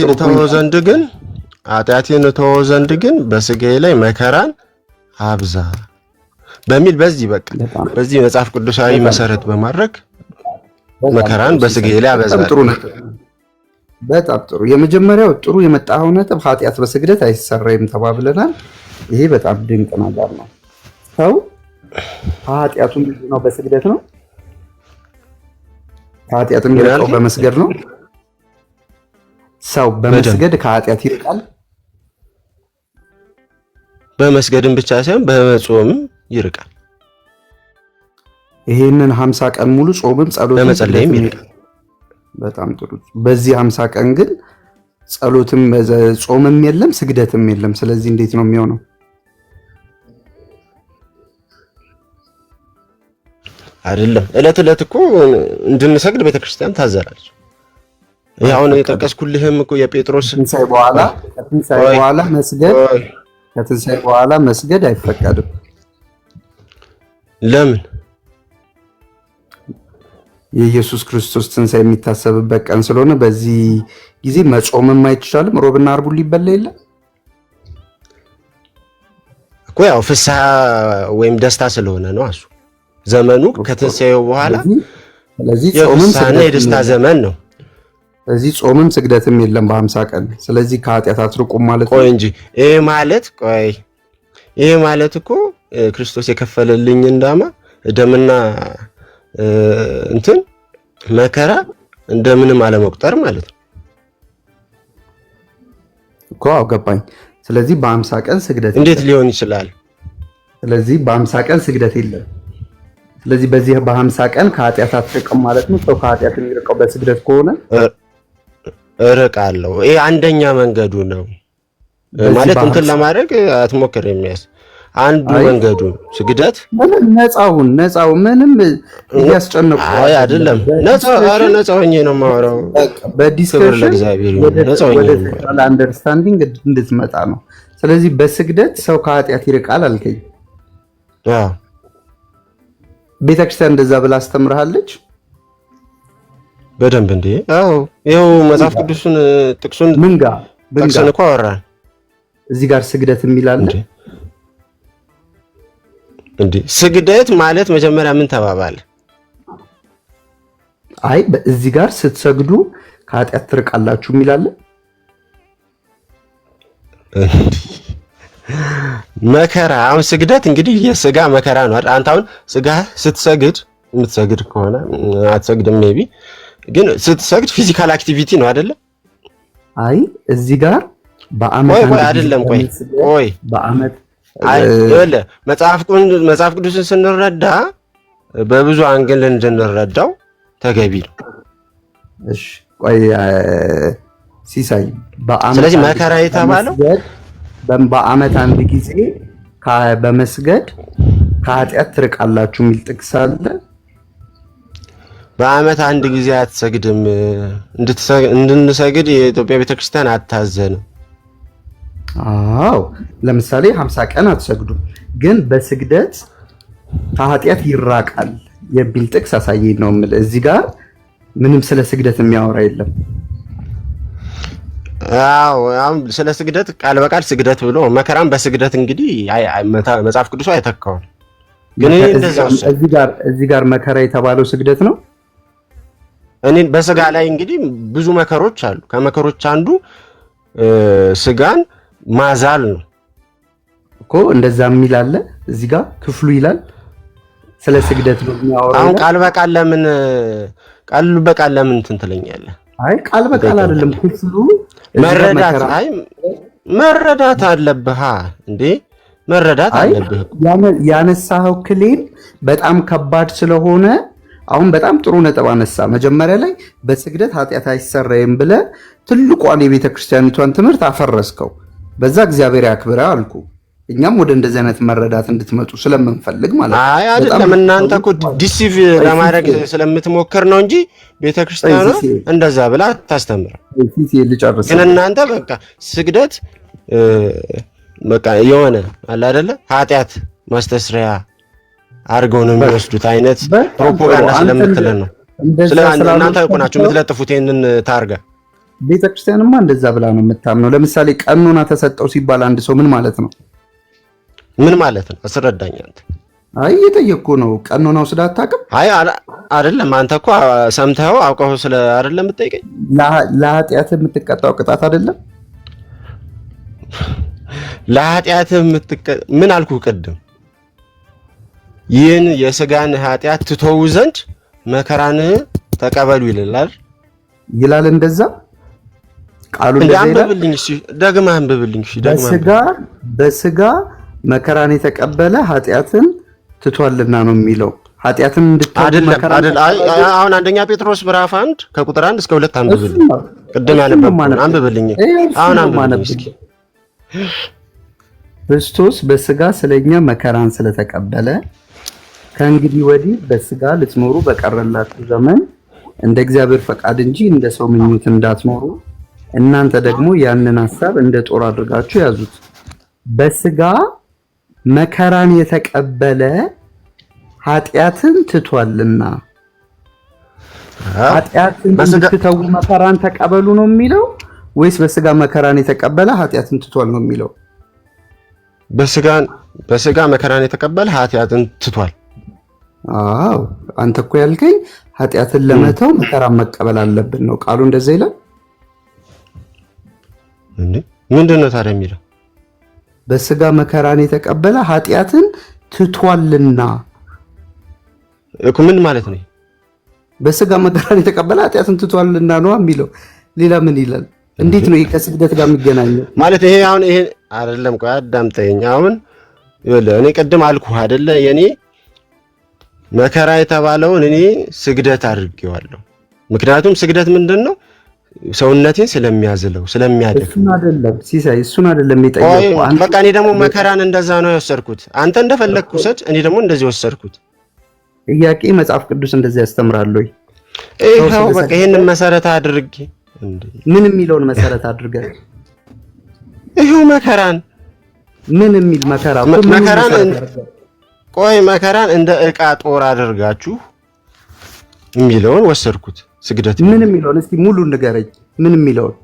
ተወው ዘንድ ግን በስጋዬ ላይ መከራን አብዛ በሚል በዚህ መጽሐፍ ቅዱሳዊ መሰረት በማድረግ መከራን በስጋዬ ላይ አበዛለሁ። በጣም ጥሩ። የመጀመሪያው ጥሩ የመጣው ነጥብ ኃጢአት በስግደት አይሰረይም ተባብለናል። ይሄ በጣም ድንቅ ነገር ነው። ሰው ኃጢአቱ ነው በስግደት ነው። ኃጢአት የሚርቀው በመስገድ ነው። ሰው በመስገድ ከኃጢአት ይርቃል። በመስገድም ብቻ ሳይሆን በመጾምም ይርቃል። ይሄንን 50 ቀን ሙሉ ጾምም ጸሎትም በመጸለይም ይርቃል። በጣም ጥሩ። በዚህ 50 ቀን ግን ጸሎትም ጾምም የለም ስግደትም የለም። ስለዚህ እንዴት ነው የሚሆነው? አይደለም እለት እኮ እንድንሰግድ ቤተክርስቲያን ታዘራለች። አሁን የጠቀስኩልህም እኮ የጴጥሮስ ከትንሣኤ በኋላ መስገድ አይፈቀድም። ለምን? የኢየሱስ ክርስቶስ ትንሣኤ የሚታሰብበት ቀን ስለሆነ በዚህ ጊዜ መጾምም አይቻልም። ሮብና አርቡ ሊበላ የለም እኮ ያው ፍስሐ ወይም ደስታ ስለሆነ ነው እሱ ዘመኑ ከትንሣኤው በኋላ። ስለዚህ ጾምም ስግደትም የደስታ ዘመን ነው። ስለዚህ ጾምም ስግደትም የለም በ50 ቀን። ስለዚህ ከኃጢአት አትርቁም ማለት ነው። ቆይ እንጂ ይሄ ማለት እኮ ክርስቶስ የከፈለልኝ እንዳማ ደምና እንትን መከራ እንደምንም አለመቁጠር ማለት ነው እኮ። ገባኝ። ስለዚህ በ50 ቀን ስግደት እንዴት ሊሆን ይችላል? ስለዚህ በ50 ቀን ስግደት የለም። ስለዚህ በዚህ በ50 ቀን ከኃጢአት አትርቅም ማለት ነው። ሰው ከኃጢአት የሚርቀው በስግደት ከሆነ እርቃለሁ። ይሄ አንደኛ መንገዱ ነው ማለት እንትን ለማድረግ አትሞክር። የሚያስ አንዱ መንገዱ ስግደት ምንም ነፃው ምንም እያስጨነቁ አይደለም። ነፃ ሆኜ ነው የማወራው። በዲስከሽን ወደ አንደርስታንዲንግ እንድትመጣ ነው። ስለዚህ በስግደት ሰው ከኃጢአት ይርቃል አልከኝ። ቤተክርስቲያን እንደዛ ብላ አስተምርሃለች በደንብ እንዴ? አዎ ይኸው መጽሐፍ ቅዱስን ጥቅሱን ምን ጋር ጠቅሰን እኮ አወራን። እዚህ ጋር ስግደት የሚላል እንዴ? ስግደት ማለት መጀመሪያ ምን ተባባለ? አይ እዚህ ጋር ስትሰግዱ ከኃጢአት ትርቃላችሁ የሚላል መከራ። አሁን ስግደት እንግዲህ የስጋ መከራ ነው አይደል? አንተ አሁን ስጋ ስትሰግድ የምትሰግድ ከሆነ አትሰግድም ሜቢ ግን ስትሰግድ ፊዚካል አክቲቪቲ ነው አይደለ? አይ እዚህ ጋር በአመት ቆይ አይደለም ቆይ በአመት ይኸውልህ መጽሐፍ ቅዱስን ስንረዳ በብዙ አንግል እንድንረዳው ተገቢ ነው። እሺ ቆይ ሲሳይ በአመት ስለዚህ መከራ የተባለው በአመት አንድ ጊዜ በመስገድ ከኃጢአት ትርቃላችሁ የሚል ጥቅስ አለ። በአመት አንድ ጊዜ አትሰግድም፣ እንድንሰግድ የኢትዮጵያ ቤተክርስቲያን አታዘንም። አዎ ለምሳሌ 50 ቀን አትሰግዱም፣ ግን በስግደት ከኃጢአት ይራቃል የሚል ጥቅስ አሳየኝ ነው የምልህ። እዚህ ጋር ምንም ስለ ስግደት የሚያወራ የለም። አዎ አሁን ስለ ስግደት ቃል በቃል ስግደት ብሎ መከራን በስግደት እንግዲህ መጽሐፍ ቅዱስ አይተካውም። ግን እዚህ ጋር መከራ የተባለው ስግደት ነው። እኔ በስጋ ላይ እንግዲህ ብዙ መከሮች አሉ። ከመከሮች አንዱ ስጋን ማዛል ነው እኮ እንደዛ የሚል አለ። እዚህ ጋር ክፍሉ ይላል ስለ ስግደት ነው የሚያወራው። አሁን ቃል በቃል ለምን እንትን ትለኛለህ? አይ ቃል በቃል አይደለም ክፍሉ መረዳት አለብህ እንዴ? መረዳት አለብህ። ያነሳኸው ክሌም በጣም ከባድ ስለሆነ አሁን በጣም ጥሩ ነጥብ አነሳ። መጀመሪያ ላይ በስግደት ኃጢአት አይሰረይም ብለህ ትልቋን የቤተ ክርስቲያኒቷን ትምህርት አፈረስከው። በዛ እግዚአብሔር ያክብረ አልኩ። እኛም ወደ እንደዚህ አይነት መረዳት እንድትመጡ ስለምንፈልግ ማለት ነው። አይ አይደለም፣ እናንተ እኮ ዲሲቭ ለማድረግ ስለምትሞክር ነው እንጂ ቤተክርስቲያኗ እንደዛ ብላ አታስተምርም። ግን እናንተ በቃ ስግደት በቃ የሆነ አለ አይደለ ኃጢአት ማስተስሪያ አድርገው ነው የሚወስዱት አይነት ፕሮፓጋንዳ ስለምትለን ነው። እናንተ እኮ ናችሁ የምትለጥፉት ይሄንን ታርጋ። ቤተክርስቲያንማ እንደዛ ብላ ነው የምታምነው። ለምሳሌ ቀኖና ተሰጠው ሲባል አንድ ሰው ምን ማለት ነው? ምን ማለት ነው? አስረዳኝ አንተ። አይ እየጠየቅኩ ነው። ቀኖናው ስለ አታውቅም? አይ አይደለም፣ አንተ እኮ ሰምተኸው አውቀው ስለ አይደለም የምትጠይቀኝ። ለኃጢአት የምትቀጣው ቅጣት አይደለም? ለኃጢአት ምን አልኩ ቅድም? ይህን የስጋን ኃጢአት ትተው ዘንድ መከራን ተቀበሉ ይላል እንደዛ ቃሉ እንደዛ አንብብልኝ። እሺ ደግመህ አንብብልኝ። እሺ በስጋ መከራን የተቀበለ ኃጢአትን ትቷልና ነው የሚለው። ኃጢአትን እንድትተው መከራ አሁን አንደኛ ጴጥሮስ ምዕራፍ 1 ከቁጥር 1 እስከ 2 አንብብልኝ። ቅድም ያነበብኩት አንብብልኝ። አሁን አንብብልኝ እስኪ። ክርስቶስ በስጋ ስለኛ መከራን ስለተቀበለ ከእንግዲህ ወዲህ በስጋ ልትኖሩ በቀረላችሁ ዘመን እንደ እግዚአብሔር ፈቃድ እንጂ እንደ ሰው ምኞት እንዳትኖሩ እናንተ ደግሞ ያንን ሐሳብ እንደ ጦር አድርጋችሁ ያዙት። በስጋ መከራን የተቀበለ ኃጢአትን ትቷልና። ኃጢአትን እንድትተው መከራን ተቀበሉ ነው የሚለው ወይስ በስጋ መከራን የተቀበለ ኃጢአትን ትቷል ነው የሚለው? በስጋ መከራን የተቀበለ ኃጢአትን ትቷል። አዎ አንተ እኮ ያልከኝ ኃጢአትን ለመተው መከራን መቀበል አለብን ነው። ቃሉ እንደዛ ይላል እንዴ? ምንድነው ታዲያ የሚለው? በስጋ መከራን የተቀበለ ኃጢአትን ትቷልና እኮ ምን ማለት ነው? በስጋ መከራን የተቀበለ ኃጢአትን ትቷልና ነው የሚለው። ሌላ ምን ይላል? እንዴት ነው ከስግደት ጋር የሚገናኘው? ማለት ይሄ አሁን ይሄ አይደለም። ቆይ አዳምጠኝ። አሁን ይኸውልህ እኔ ቅድም አልኩህ አይደለ? የኔ መከራ የተባለውን እኔ ስግደት አድርጌዋለሁ። ምክንያቱም ስግደት ምንድነው? ሰውነቴን ስለሚያዝለው ስለሚያደክ። እሱን አይደለም ሲሳይ፣ እሱን አይደለም የሚጠየቀው። በቃ እኔ ደግሞ መከራን እንደዛ ነው የወሰድኩት። አንተ እንደፈለግኩ ውሰድ፣ እኔ ደግሞ እንደዚህ ወሰድኩት። ጥያቄ መጽሐፍ ቅዱስ እንደዚህ ያስተምራል ወይ? ይሄው በቃ ይሄንን መሰረት አድርጌ ምን የሚለውን መሰረት አድርገህ ይሄው መከራን ምን የሚል መከራን እንደ ዕቃ ጦር አድርጋችሁ የሚለውን ወሰድኩት። ስግደት ምን የሚለውን እስቲ ሙሉ ንገረኝ። ምን የሚለውን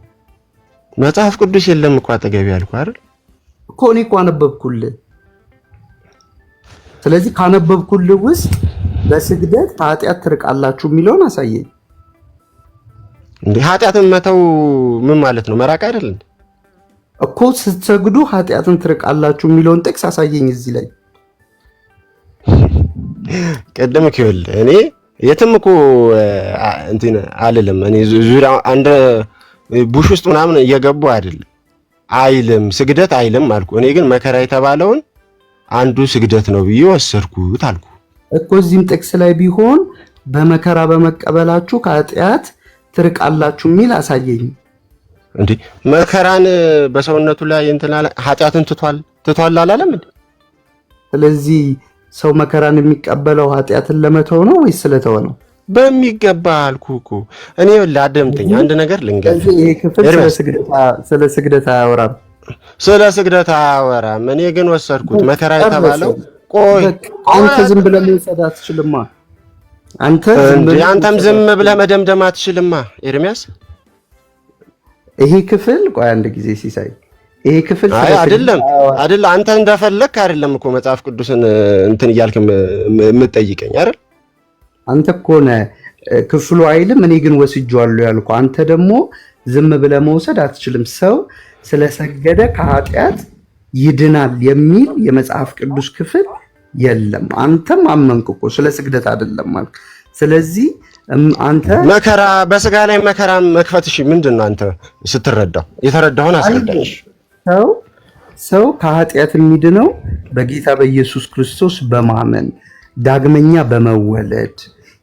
መጽሐፍ ቅዱስ የለም እኮ አጠገብ ያልኩህ አይደል እኮ እኔ እኮ አነበብኩልህ። ስለዚህ ካነበብኩልህ ውስጥ በስግደት ኃጢአት ትርቃላችሁ የሚለውን አሳየኝ። እንዴ ኃጢአትን መተው ምን ማለት ነው? መራቅ አይደል እንዴ እኮ። ስትሰግዱ ኃጢአትን ትርቃላችሁ የሚለውን ጥቅስ አሳየኝ እዚህ ላይ። ቀደም ከይል እኔ የትም እኮ እንትን አልልም። እኔ ዙሪያ አንድ ቡሽ ውስጥ ምናምን እየገቡ አይደለም። አይልም፣ ስግደት አይልም አልኩ። እኔ ግን መከራ የተባለውን አንዱ ስግደት ነው ብዬ ወሰድኩት አልኩ እኮ። እዚህም ጥቅስ ላይ ቢሆን በመከራ በመቀበላችሁ ከኃጢአት ትርቃላችሁ የሚል አሳየኝ። እንዴ መከራን በሰውነቱ ላይ እንትና ኃጢአትን ትቷል አላለም እንዴ? ስለዚህ ሰው መከራን የሚቀበለው ኃጢአትን ለመተው ነው ወይስ ስለተው ነው? በሚገባ አልኩ እኮ። እኔ ላደምጠኝ አንድ ነገር ልንገርህ። ይሄ ክፍል ስለ ስግደት አያወራም። ስለ ስግደት አያወራም። እኔ ግን ወሰድኩት መከራ የተባለው። ቆይ አንተ ዝም ብለህ መውሰድ አትችልማ። አንተም ዝም ብለህ መደምደም አትችልማ ኤርሚያስ። ይሄ ክፍል ቆይ አንድ ጊዜ ሲሳይ፣ ይሄ ክፍል አይደለም አንተ እንደፈለክ አይደለም እኮ መጽሐፍ ቅዱስን እንትን እያልክ የምትጠይቀኝ አይደል? አንተ እኮ ነህ ክፍሉ አይልም፣ እኔ ግን ወስጄዋለሁ ያልኩህ። አንተ ደግሞ ዝም ብለህ መውሰድ አትችልም። ሰው ስለሰገደ ከኃጢአት ይድናል የሚል የመጽሐፍ ቅዱስ ክፍል የለም። አንተም አመንክ እኮ ስለ ስግደት አይደለም ማለት። ስለዚህ አንተ መከራ በስጋ ላይ መከራ መክፈት እሺ፣ ምንድን ነው አንተ ስትረዳው የተረዳውን አስረዳሽ። ሰው ከኃጢአት የሚድነው በጌታ በኢየሱስ ክርስቶስ በማመን ዳግመኛ በመወለድ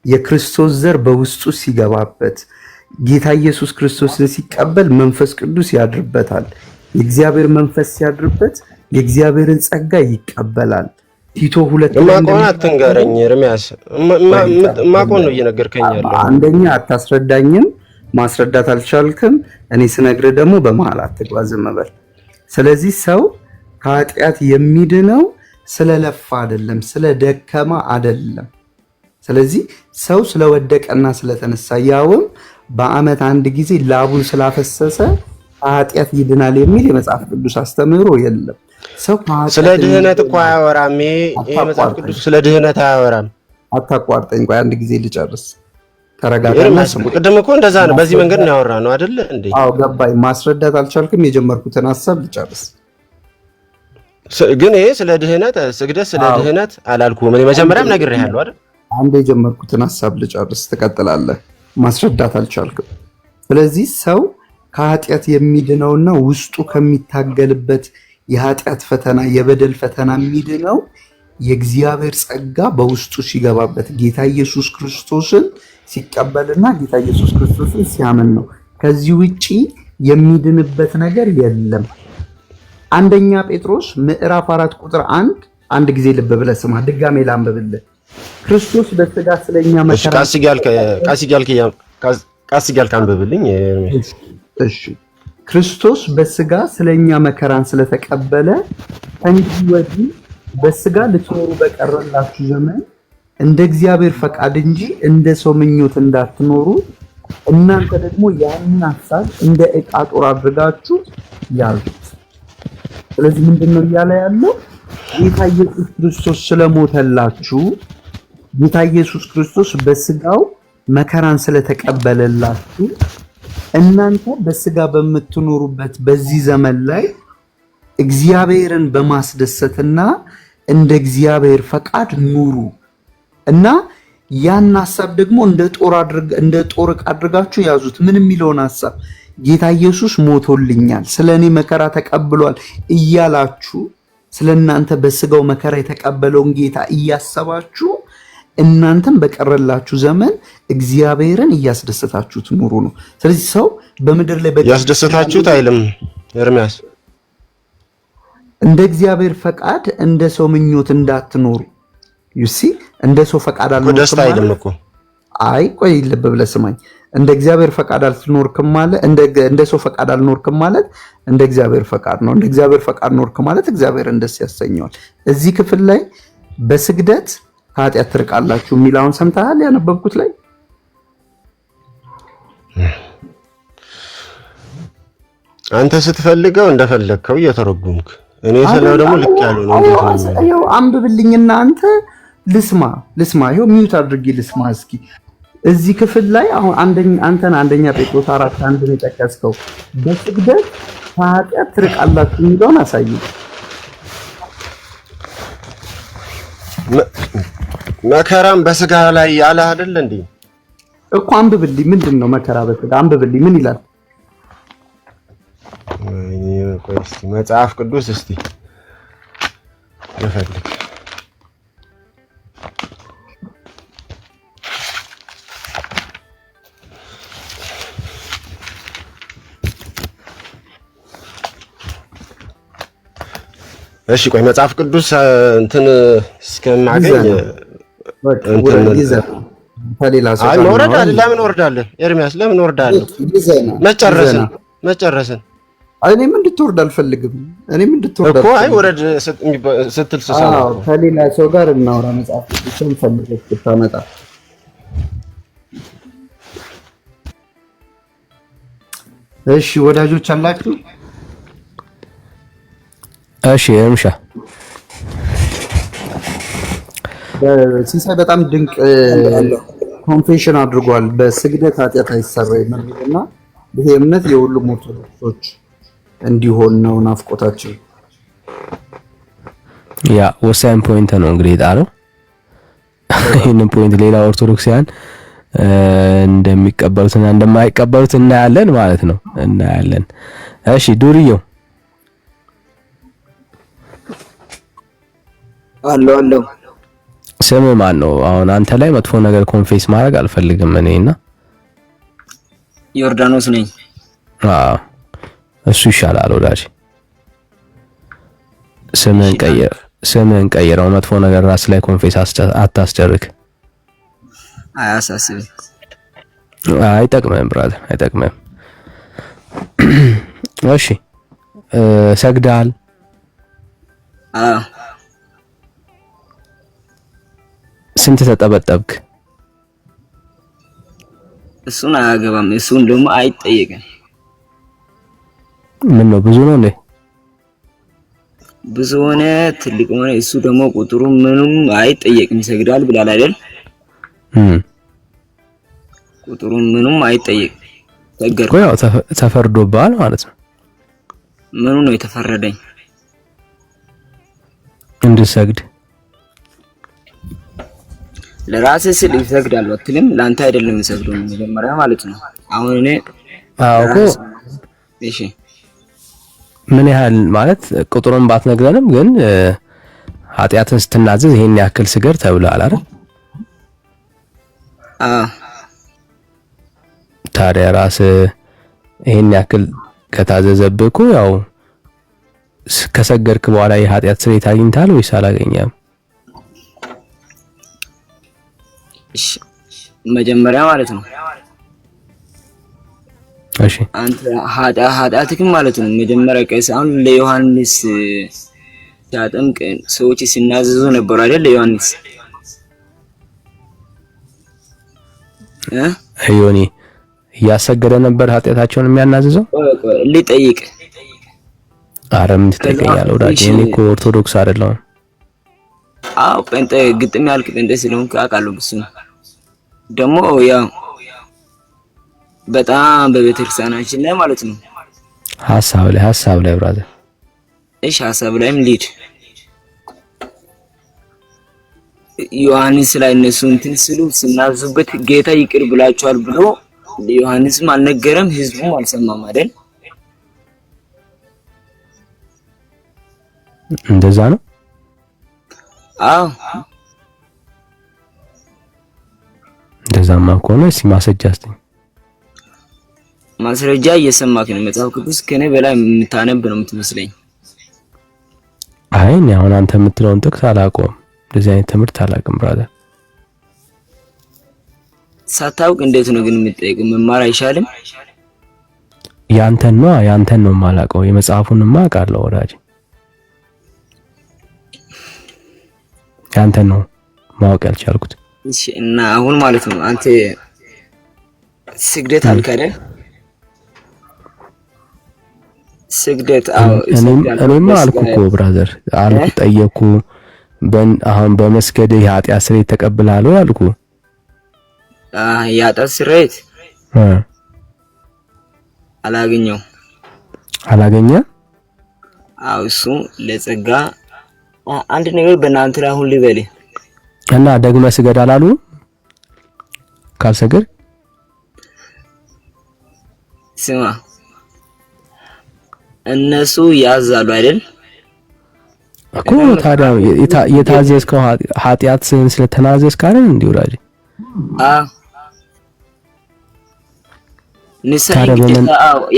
የክርስቶስ ዘር በውስጡ ሲገባበት ጌታ ኢየሱስ ክርስቶስን ሲቀበል መንፈስ ቅዱስ ያድርበታል። የእግዚአብሔር መንፈስ ሲያድርበት የእግዚአብሔርን ጸጋ ይቀበላል። ቲቶ 2 ማቆን አትንገረኝ ኤርሚያስ፣ ማቆን ነው እየነገርከኝ ያለው። አንደኛ አታስረዳኝም፣ ማስረዳት አልቻልክም። እኔ ስነግርህ ደግሞ በመሃል አትግባ፣ ዝም በል። ስለዚህ ሰው ከኃጢአት የሚድነው ስለለፋ አይደለም፣ ስለደከማ አይደለም። ስለዚህ ሰው ስለወደቀና ስለተነሳ ያውም በዓመት አንድ ጊዜ ላቡን ስላፈሰሰ ከኃጢአት ይድናል የሚል የመጽሐፍ ቅዱስ አስተምህሮ የለም። ሰው ስለ ድህነት እኮ አያወራም። ይሄ መጽሐፍ ቅዱስ ስለ ድህነት አያወራም። አታቋርጠኝ፣ ቆይ አንድ ጊዜ ልጨርስ። ተረጋጋና ቅድም እኮ እንደዛ ነው፣ በዚህ መንገድ ነው ያወራነው አይደል እንዴ? አዎ ገባኝ። ማስረዳት አልቻልክም። የጀመርኩትን ሐሳብ ልጨርስ። ግን ይሄ ስለ ድህነት ስግደት ስለ ድህነት አላልኩም። እኔ መጀመሪያም ነግሬሃለሁ አይደል? አንድ የጀመርኩትን ሐሳብ ልጨርስ፣ ትቀጥላለህ። ማስረዳት አልቻልክም። ስለዚህ ሰው ከኃጢአት የሚድነውና ውስጡ ከሚታገልበት የኃጢአት ፈተና የበደል ፈተና የሚድነው የእግዚአብሔር ጸጋ በውስጡ ሲገባበት ጌታ ኢየሱስ ክርስቶስን ሲቀበልና ጌታ ኢየሱስ ክርስቶስን ሲያምን ነው። ከዚህ ውጪ የሚድንበት ነገር የለም። አንደኛ ጴጥሮስ ምዕራፍ 4 ቁጥር 1 አንድ ጊዜ ልብ ብለህ ስማ፣ ድጋሜ ላንብብልህ። ክርስቶስ በሥጋ ስለኛ መከራ ቃስ እያልክ አንብብልኝ። እሺ ክርስቶስ በሥጋ ስለኛ መከራን ስለተቀበለ እንግዲህ ወዲህ በሥጋ ልትኖሩ በቀረላችሁ ዘመን እንደ እግዚአብሔር ፈቃድ እንጂ እንደ ሰው ምኞት እንዳትኖሩ እናንተ ደግሞ ያንን ሐሳብ እንደ ዕቃ ጦር አድርጋችሁ ያዙት። ስለዚህ ምንድነው እያለ ያለው? ጌታ ኢየሱስ ክርስቶስ ስለሞተላችሁ፣ ጌታ ኢየሱስ ክርስቶስ በሥጋው መከራን ስለተቀበለላችሁ እናንተ በሥጋ በምትኖሩበት በዚህ ዘመን ላይ እግዚአብሔርን በማስደሰትና እንደ እግዚአብሔር ፈቃድ ኑሩ እና ያን ሐሳብ ደግሞ እንደ ጦር ዕቃ አድርጋችሁ ያዙት። ምን የሚለውን ሐሳብ? ጌታ ኢየሱስ ሞቶልኛል፣ ስለኔ መከራ ተቀብሏል እያላችሁ ስለናንተ በሥጋው መከራ የተቀበለውን ጌታ እያሰባችሁ እናንተም በቀረላችሁ ዘመን እግዚአብሔርን እያስደሰታችሁት ኑሩ ነው። ስለዚህ ሰው በምድር ላይ ያስደሰታችሁት አይልም ኤርሚያስ። እንደ እግዚአብሔር ፈቃድ እንደ ሰው ምኞት እንዳትኖሩ። ዩሲ እንደ ሰው ፈቃድ አልኖርኩም ደስታ አይልም እኮ። አይ ቆይ ልብ ብለህ ስማኝ። እንደ እግዚአብሔር ፈቃድ አልኖርኩም ማለት እንደ ሰው ፈቃድ አልኖርኩም ማለት እንደ እግዚአብሔር ፈቃድ ነው። እንደ እግዚአብሔር ፈቃድ ኖርክ ማለት እግዚአብሔርን ደስ ያሰኘዋል። እዚህ ክፍል ላይ በስግደት ከኃጢአት ትርቃላችሁ የሚለውን ሰምተሃል? ያነበብኩት ላይ አንተ ስትፈልገው እንደፈለግከው እየተረጎምክ እኔ ስለው ደግሞ ልክ ያለው ነው። ይኸው አንብብልኝና አንተ ልስማ። ይኸው ሚዩት አድርጌ ልስማ እስኪ። እዚህ ክፍል ላይ አሁን አንደኛ ጴጥሮስ 4:1 ነው የጠቀስከው። በስግደት ከኃጢአት ትርቃላችሁ የሚለውን አሳይ። መከራም በስጋ ላይ ያለ አይደል እንዴ እኮ? አንብብልኝ። ምንድነው መከራ በስጋ? አንብብልኝ። ምን ይላል? እስቲ መጽሐፍ ቅዱስ እስቲ ልፈልግ። እሺ ቆይ መጽሐፍ ቅዱስ እንትን እስከማገኝ እንትን ከሌላ ሰው አይ ወረድ አይደል? ለምን ወርዳለህ ኤርሚያስ? ለምን ወርዳለህ? መጨረስን እኔም እንድትወርድ አልፈልግም። እኔም እንድትወርድ እኮ አይ ወረድ ስትል ስሰማ ከሌላ ሰው ጋር እናውራ። መጽሐፍ ቅዱስን ፈልገህ ብታመጣ እሺ። ወዳጆች አላችሁ? እሺ እምሻ ሲሳይ በጣም ድንቅ ኮንፌሽን አድርጓል። በስግደት ኃጢአት አይሰራም የሚልና ይሄ እምነት የሁሉም ኦርቶዶክሶች እንዲሆን ነው ናፍቆታቸው። ያ ወሳኝ ፖይንት ነው እንግዲህ የጣለው። ይሄንን ፖይንት ሌላ ኦርቶዶክሳውያን እንደሚቀበሉትና እንደማይቀበሉት እናያለን ማለት ነው። እናያለን። እሺ ዱርዬው አለው ስም ማን ነው? አሁን አንተ ላይ መጥፎ ነገር ኮንፌስ ማድረግ አልፈልግም እኔና ዮርዳኖስ ነኝ። አዎ እሱ ይሻላል ወዳጅ። ስምን ቀይረው። መጥፎ ነገር ራስ ላይ ኮንፌስ አታስደርግ። አያሳስብም። አይጠቅምም ብራዘር፣ አይጠቅምም። እሺ ሰግዳል? አዎ። ስንት ተጠበጠብክ? እሱን አያገባም። እሱን ደግሞ አይጠየቅም። ምን ነው ብዙ ነው እንዴ? ብዙ ሆነ ትልቅ ሆነ እሱ ደግሞ ቁጥሩ ምንም አይጠየቅም። ሰግዳል ብላል አይደል? ቁጥሩ ምንም አይጠየቅም። ሰገድኩ። ያው ተፈርዶብሃል ማለት ነው። ምኑ ነው የተፈረደኝ? እንድሰግድ ለራስህ ስል እሰግዳለሁ አትልም? ላንተ አይደለም የምሰግደው መጀመሪያ ማለት ነው። አሁን እኔ እኮ እሺ ምን ያህል ማለት ቁጥሩን ባትነግረንም ግን ኃጢአትን ስትናዘዝ ይሄን ያክል ስገድ ተብሏል አይደል? ታዲያ ራስህ ይሄን ያክል ከታዘዘብህ እኮ ያው ከሰገድክ በኋላ የኃጢአት ስርየት አግኝተሃል ወይስ አላገኘህም? እሺ መጀመሪያ ማለት ነው። እሺ አንተ ኃጢአትክም ማለት ነው መጀመሪያ ቀስ አሁን ለዮሐንስ ሲያጠምቅ ሰዎች ሲናዘዙ ነበር አይደል? ለዮሐንስ ዮኒ እያሰገደ ነበር ኃጢአታቸውን የሚያናዝዘው? ሊጠይቅ ኧረ ምን ትጠይቀኛለህ ወዳጄ? እኔ እኮ ኦርቶዶክስ አይደለሁም። አዎ ጴንጤ ግጥም ያልክ ጴንጤ ስለሆንክ አውቃለሁ። ብሱ ደግሞ ያው በጣም በቤተክርስቲያናችን ላይ ማለት ነው ሐሳብ ላይ ብራዘር። እሺ ሐሳብ ላይም ሊድ ዮሐንስ ላይ እነሱ እንትን ሲሉ ሲናዙበት ጌታ ይቅር ብላችኋል ብሎ ዮሐንስም አልነገረም፣ ህዝቡም አልሰማም አይደል? እንደዛ ነው። አዎ እንደዛማ ከሆነ እስኪ ማስረጃ አስተኝ። ማስረጃ እየሰማክ ነው። መጽሐፍ ቅዱስ ከኔ በላይ የምታነብ ነው የምትመስለኝ። አይ እኔ አሁን አንተ የምትለውን ጥቅስ አላውቀውም። እንደዚህ አይነት ትምህርት አላውቅም ብራዘር። ሳታውቅ እንዴት ነው ግን የምትጠይቀው? መማር አይሻልም? ያንተን ነው የማላውቀው። የመጽሐፉንማ አውቃለሁ ወዳጅ። ያንተን ነው ማወቅ ያልቻልኩት። እሺ እና አሁን ማለት ነው አንተ ስግደት አልክ አይደል? ስግደት እኔማ አልኩ እኮ ብራዘር አልኩ፣ ጠየኩ። አሁን በመስገድ የኃጢአት ስርየት ተቀብለሃል ወይ አልኩ። የኃጢአት ስርየት አላገኘም። አዎ እሱ ለጸጋ አንድ ነገር በእናንተ ላይ አሁን ልበልህ እና ደግመህ ስገድ አላሉ? ካልሰገድ ስማ እነሱ ያዛሉ አይደል እኮ። ታዲያ የታዘዝከው ኃጢአት ስለተናዘዝክ አይደል እንዴ ወዳጅ? ንስሐ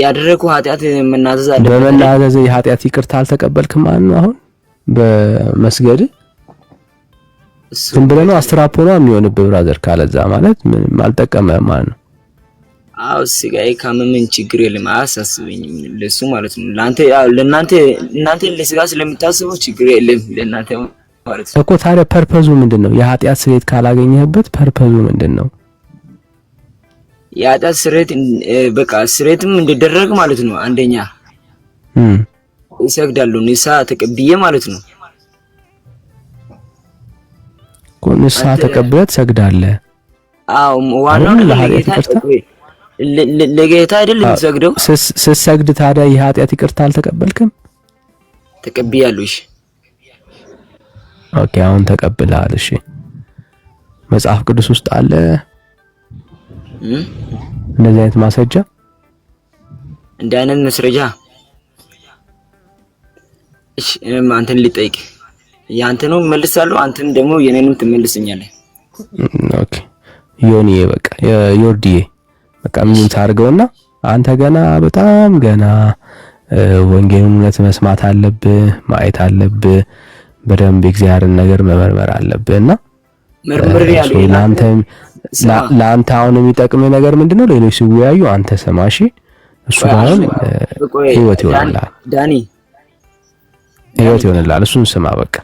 ያደረኩ ኃጢአት መናዘዝ አለ። በመናዘዝ የኃጢአት ይቅርታ አልተቀበልክም ማለት ነው። አሁን በመስገድ ዝም ብለህ ነው አስትራፖ ነው የሚሆንብህ ብራዘር። ካለዛ ማለት ምንም አልጠቀመህም ማለት ነው። አው ስጋዬ ካመመኝ ችግር የለም አያሳስበኝም ለሱ ማለት ነው። እናንተ ለስጋ ስለምታስቡ ችግር የለም ለእናንተ ማለት ነው እኮ። ታዲያ ፐርፐዙ ምንድነው? የኃጢአት ስርየት ካላገኘህበት ፐርፐዙ ምንድነው? የኃጢአት ስርየት በቃ ስርየትም እንዲደረግ ማለት ነው። አንደኛ እሰግዳለሁ ንስሐ ተቀብዬ ማለት ነው። ንስሐ ተቀብለህ ትሰግዳለህ? አዎ ዋናው ለጌታ አይደል የምትሰግደው? ስትሰግድ ታዲያ የኃጢአት ይቅርታ አልተቀበልክም? ተቀብያለሁ። እሺ ኦኬ፣ አሁን ተቀብለሃል። እሺ መጽሐፍ ቅዱስ ውስጥ አለ እንደዚህ አይነት ማስረጃ? እንደ አይነት መስረጃ? እሺ አንተን ልጠይቅ። ያንተን መልሳለሁ፣ አንተም ደግሞ የኔንም ትመልስኛለህ። ኦኬ ዮኒዬ፣ በቃ ዮርዲዬ፣ በቃ ምን ታርገውና አንተ ገና በጣም ገና ወንጌሉን እውነት መስማት አለብህ፣ ማየት አለብህ፣ በደንብ የእግዚአብሔርን ነገር መመርመር አለብህና መርምር ያለኝ ለአንተ አሁን የሚጠቅም ነገር ምንድነው? ሌሎች ሲወያዩ አንተ ሰማሺ፣ እሱ ጋር ህይወት ይሆናል። ዳኒ ህይወት ይሆናል። እሱን ስማ፣ በቃ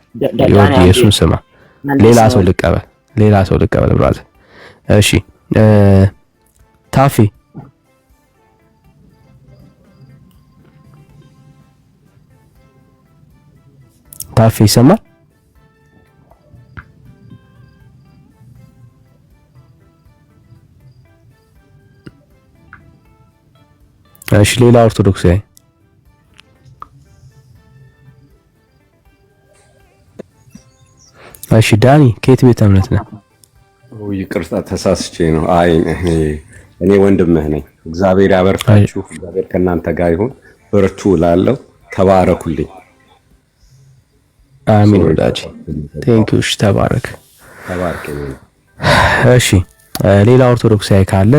ይወዲ፣ እሱን ስማ። ሌላ ሰው ልቀበል ብራዘር። እሺ ታፊ ይሰማል? እሺ ሌላ ኦርቶዶክሳዊ እሺ ዳኒ ከየት ቤተ እምነት ነህ? ይቅርታ ተሳስቼ ነው። አይ እኔ ወንድምህ ነኝ። እግዚአብሔር ያበርታችሁ። እግዚአብሔር ከእናንተ ጋር ይሁን። በርቱ እላለሁ። ተባረኩልኝ። አሜን ወዳጅ። ቴንክ ዩ። እሺ ተባረክ። እሺ ሌላ ኦርቶዶክሳዊ ካለ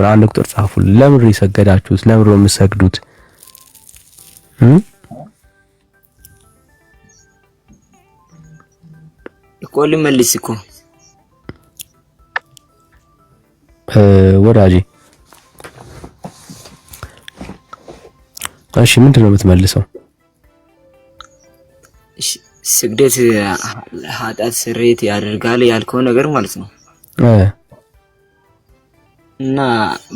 አንድ ቁጥር ጻፉልኝ። ለምን ይሰገዳችሁት? ለምን ነው የምትሰግዱት? እኮ ልመልስ እኮ ወዳጄ። እሺ ምንድነው የምትመልሰው? ስግደት ኃጢአት ስርየት ያደርጋል ያልከው ነገር ማለት ነው። እና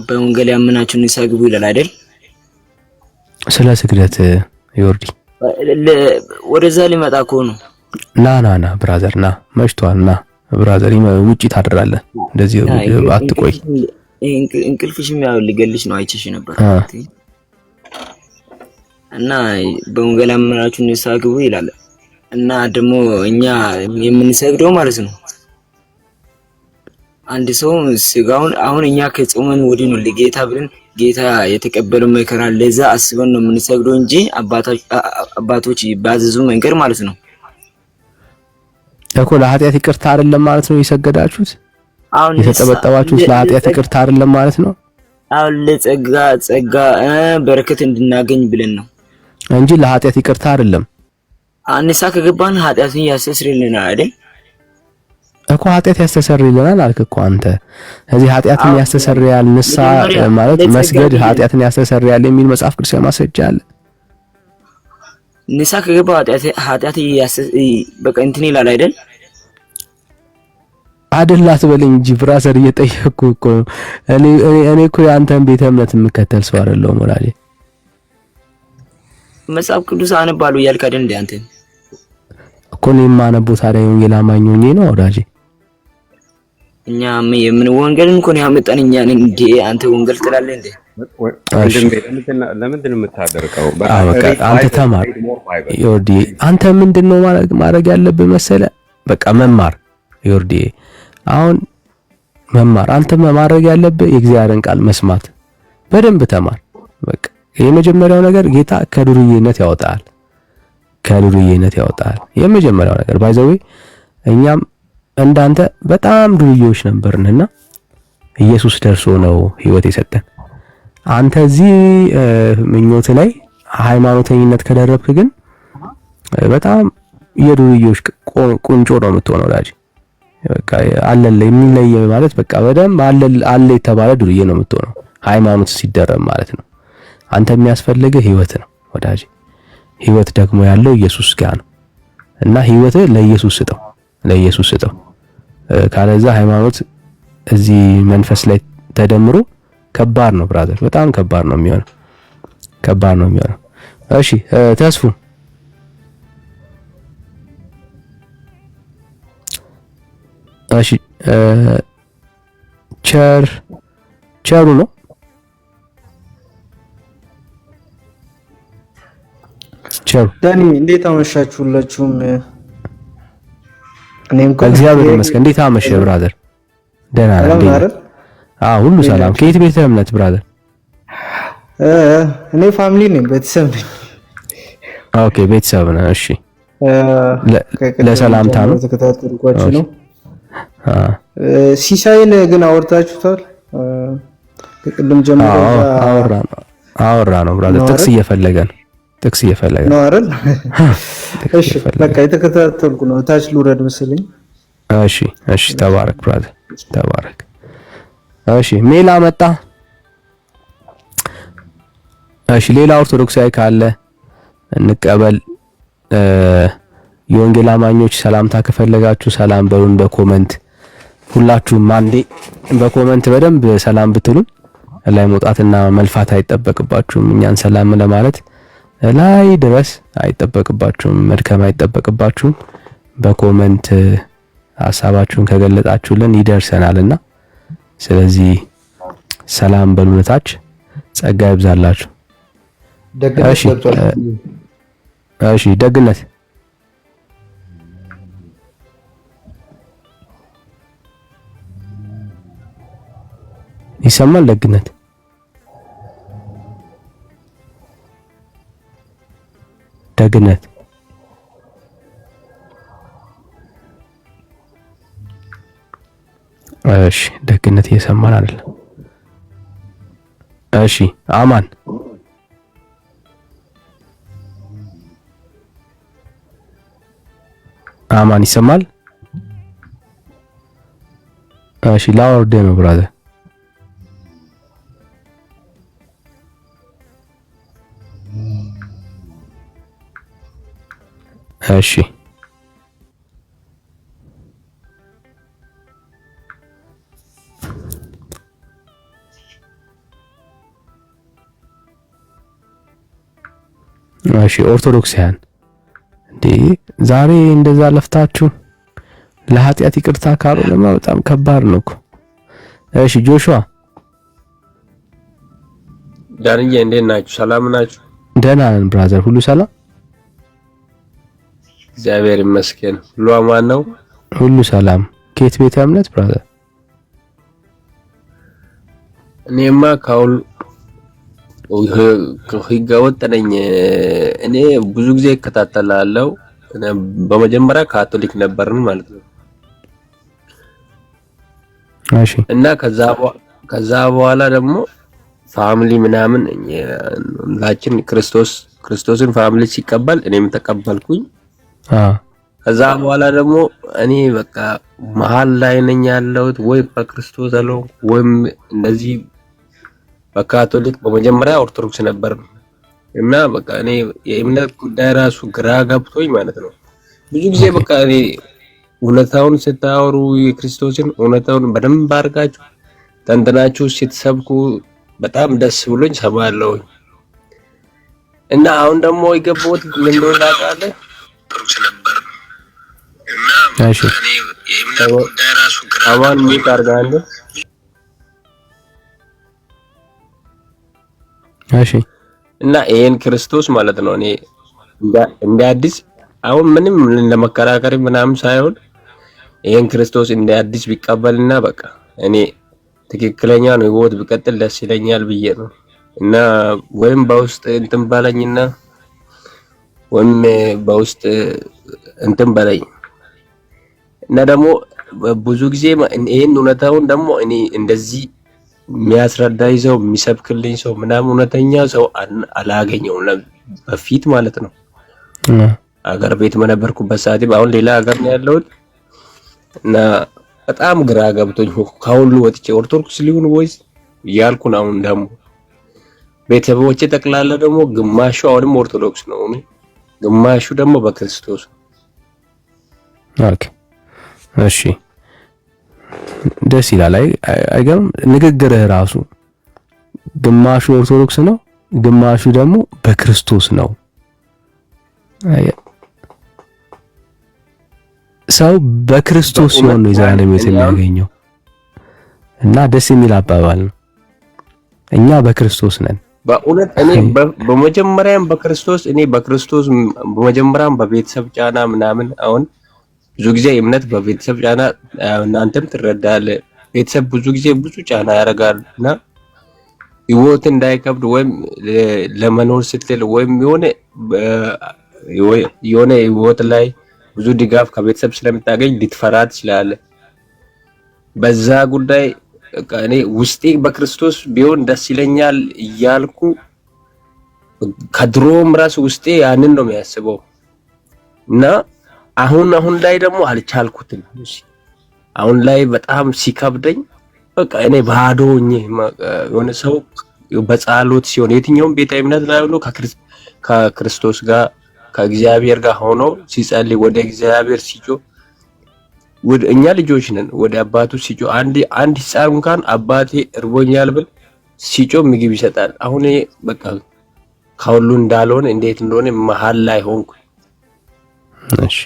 በወንጌል ያመናችሁ ንስሐ ግቡ ይላል አይደል? ስለ ስግደት ይወርዲ ወደዛ ሊመጣ እኮ ነው። ና ብራዘር ና፣ መሽቷል። ና ብራዘር ውጪ ታድራለህ። እንደዚህ አትቆይ። እንቅልፍሽም ያው ሊገልሽ ነው። አይቼሽ ነበር። እና በወንጌል ያመናችሁ ንስሐ ግቡ ይላል። እና ደግሞ እኛ የምንሰግደው ማለት ነው አንድ ሰው ስጋውን አሁን እኛ ከጾመን ወዲህ ነው ለጌታ ብለን ጌታ የተቀበለው መከራ ለዛ አስበን ነው የምንሰግደው እንጂ አባቶች ባዘዙ መንገድ ማለት ነው እኮ ለኃጢአት ይቅርታ አይደለም ማለት ነው የሰገዳችሁት። አሁን የተጠበጠባችሁት ለኃጢአት ይቅርታ አይደለም ማለት ነው። አሁን ለጸጋ በረከት እንድናገኝ ብለን ነው እንጂ ለኃጢአት ይቅርታ አይደለም። አንሳ ከገባን ኃጢአትን ያስተሰርይልናል አይደል? እኮ ኃጢአት ያስተሰርይልናል አልክ እኮ አንተ። እዚህ ኃጢአትን ያስተሰርያል ንስሐ ማለት መስገድ ኃጢአትን ያስተሰርያል የሚል መጽሐፍ ቅዱስ ማስረጃ አለ። ንስሐ ከገባ ኃጢአት በቃ እንትን ይላል አይደል? አይደላት በለኝ እንጂ ብራዘር፣ እየጠየቅኩ እኮ እኔ እኮ የአንተን ቤተ እምነት የምከተል ሰው አይደለሁም ወላሂ። መጽሐፍ ቅዱስ አነባለሁ እያልክ አይደል እንዴ አንተ? እኮ እኔ የማነበው ታዲያ ወንጌል አማኝ ሆኜ ነው ወዳጄ። እኛ ምን ወንጌልን እኮ ነው ያመጣን እኛ ነን እንዴ? አንተ ወንጌል ትላለህ እንዴ? ለምንድን ነው የምታደርገው? በቃ አንተ ተማር ዮርዲ። አንተ ምንድነው ማድረግ ያለብህ መሰለ? በቃ መማር ዮርዲ። አሁን መማር አንተ ማድረግ ያለብህ የእግዚአብሔርን ቃል መስማት። በደንብ ተማር። በቃ የመጀመሪያው ነገር ጌታ ከዱርዬነት ያወጣል። ከዱርዬነት ያወጣል። የመጀመሪያው ነገር ባይዘዌ እኛም እንዳንተ በጣም ዱርዬዎች ነበርንና ኢየሱስ ደርሶ ነው ህይወት የሰጠን። አንተ እዚህ ምኞት ላይ ሃይማኖተኝነት ከደረብክ ግን በጣም የዱርዬዎች ቁንጮ ነው የምትሆነው ዳጂ። በቃ አለለ የሚለየ ማለት በቃ በደንብ አለ የተባለ ዱርዬ ነው የምትሆነው ሃይማኖት ሲደረብ ማለት ነው። አንተ የሚያስፈልግህ ህይወት ነው ወዳጅ። ህይወት ደግሞ ያለው ኢየሱስ ጋር ነው እና ህይወት ለኢየሱስ ስጠው፣ ለኢየሱስ ስጠው። ካለዛ ሃይማኖት እዚህ መንፈስ ላይ ተደምሮ ከባድ ነው ብራዘር፣ በጣም ከባድ ነው የሚሆነው፣ ከባድ ነው የሚሆነው። እሺ ተስፉ እሺ ቸሩ ነው ቸሩ ዳኒ እንዴት አመሻችሁ ሁላችሁም? እኔም እግዚአብሔር ይመስገን። እንዴት አመሸህ ብራዘር? ደህና ነህ? ሁሉ ሰላም። ከየት ቤተ እምነት ብራዘር? እኔ ፋሚሊ ነኝ፣ ቤተሰብ ነኝ። ኦኬ ቤተሰብ ነህ። እሺ ለሰላምታ ነው ተከታተልኳችሁ ነው። ሲሳይን ግን አወርታችሁታል? ከቅድም ጀምሮ አወራ ነው ብራዘር። ጥቅስ እየፈለገ ነው፣ ጥቅስ እየፈለገ ነው አይደል? እሺ በቃ የተከታተልኩ ነው። ታች ልውረድ መሰለኝ። እሺ እሺ፣ ተባረክ ብራዘር፣ ተባረክ። እሺ ሜላ መጣ። እሺ ሌላ ኦርቶዶክሳዊ ካለ እንቀበል። የወንጌል አማኞች ሰላምታ ከፈለጋችሁ ሰላም በሉን በኮመንት። ሁላችሁም አንዴ በኮመንት በደንብ ሰላም ብትሉን ላይ መውጣትና መልፋት አይጠበቅባችሁም። እኛን ሰላም ለማለት ላይ ድረስ አይጠበቅባችሁም፣ መድከም አይጠበቅባችሁም። በኮመንት ሐሳባችሁን ከገለጣችሁልን ይደርሰናልና ስለዚህ ሰላም በሉነታች ጸጋ ይብዛላችሁ። እሺ ደግነት ይሰማል? ደግነት ደግነት እሺ ደግነት እየሰማን አይደለም። እሺ አማን አማን ይሰማል? እሺ ላወርድ ነው ብራዘር። እሺ እሺ ኦርቶዶክሳውያን እንዴ ዛሬ እንደዛ ለፍታችሁ ለኃጢአት ይቅርታ ካልሆነማ በጣም ከባድ ነው እኮ። እሺ ጆሹዋ ዳንዬ እንዴት ናችሁ? ሰላም ናችሁ? ደህና ነን ብራዘር፣ ሁሉ ሰላም እግዚአብሔር ይመስገን። ሁሉ አማን ነው? ሁሉ ሰላም። ከየት ቤተ እምነት ብራዘር? እኔማ ካውል ህገወጥ ነኝ። እኔ ብዙ ጊዜ እከታተላለሁ። በመጀመሪያ ካቶሊክ ነበርን ማለት ነው። እሺ እና ከዛ በኋላ ደግሞ ፋሚሊ ምናምን ሁላችን ክርስቶስን ፋሚሊ ሲቀበል እኔም ተቀበልኩኝ። ከዛ በኋላ ደግሞ እኔ በቃ መሀል ላይ ነኝ ያለሁት፣ ወይ በክርስቶስ አለው ወይም እንደዚህ በካቶሊክ። በመጀመሪያ ኦርቶዶክስ ነበር እና በቃ እኔ የእምነት ጉዳይ ራሱ ግራ ገብቶኝ ማለት ነው። ብዙ ጊዜ በቃ እኔ እውነታውን ስታወሩ የክርስቶስን እውነታውን በደንብ አድርጋችሁ ተንትናችሁ ስትሰብኩ በጣም ደስ ብሎኝ ሰማለሁ። እና አሁን ደግሞ የገባሁት ምን እንደሆነ ታውቃለህ? ኦርቶዶክስ ነበር እና እኔ የእምነት ጉዳይ ራሱ ግራ አማን ምን ታርጋለህ? እሺ እና ይሄን ክርስቶስ ማለት ነው እኔ እንደ አዲስ አሁን ምንም ለመከራከር ምናምን ሳይሆን ይሄን ክርስቶስ እንደ አዲስ ቢቀበልና በቃ እኔ ትክክለኛ ነው ህይወት ቢቀጥል ደስ ይለኛል ብዬ ነው እና ወይም በውስጥ እንትን ባለኝና ወይም በውስጥ እንትን በለኝ እና ደግሞ ብዙ ጊዜ ይሄን እውነታውን ደግሞ እኔ እንደዚህ የሚያስረዳኝ ሰው የሚሰብክልኝ ሰው ምናምን እውነተኛ ሰው አላገኘውም በፊት ማለት ነው። አገር ቤት በነበርኩበት ሰዓት አሁን ሌላ ሀገር ነው ያለሁት እና በጣም ግራ ገብቶኝ ከሁሉ ወጥቼ ኦርቶዶክስ ሊሆን ወይስ እያልኩ ነው። አሁን ደግሞ ቤተሰቦቼ ጠቅላላ ደግሞ ግማሹ አሁንም ኦርቶዶክስ ነው፣ ግማሹ ደግሞ በክርስቶስ። ኦኬ እሺ ደስ ይላል። አይገርም? ንግግርህ ራሱ ግማሹ ኦርቶዶክስ ነው፣ ግማሹ ደግሞ በክርስቶስ ነው። ሰው በክርስቶስ ሲሆን ነው የዘላለም ሕይወት የሚያገኘው እና ደስ የሚል አባባል ነው። እኛ በክርስቶስ ነን። በእውነት እኔ በመጀመሪያም በክርስቶስ በመጀመሪያም በቤተሰብ ጫና ምናምን አሁን ብዙ ጊዜ እምነት በቤተሰብ ጫና እናንተም ትረዳለህ። ቤተሰብ ብዙ ጊዜ ብዙ ጫና ያደርጋል እና ህይወት እንዳይከብድ ወይም ለመኖር ስትል ወይም የሆነ ህይወት ላይ ብዙ ድጋፍ ከቤተሰብ ስለምታገኝ ልትፈራ ትችላለህ። በዛ ጉዳይ እኔ ውስጤ በክርስቶስ ቢሆን ደስ ይለኛል እያልኩ ከድሮም ራስ ውስጤ ያንን ነው የሚያስበው እና አሁን ላይ ደግሞ አልቻልኩትም። አሁን ላይ በጣም ሲከብደኝ በቃ እኔ ባዶ ሆኜ የሆነ ሰው በጸሎት ሲሆን የትኛውም ቤተ እምነት ላይ ሆኖ ከክርስቶስ ጋር ከእግዚአብሔር ጋር ሆኖ ሲጸልይ ወደ እግዚአብሔር ሲጮህ እኛ ልጆች ነን። ወደ አባቱ ሲጮህ አንድ ሕፃን እንኳን አባቴ እርቦኛል ብል ሲጮህ ምግብ ይሰጣል። አሁን በቃ ከሁሉ እንዳልሆነ እንዴት እንደሆነ መሀል ላይ ሆንኩ። እሺ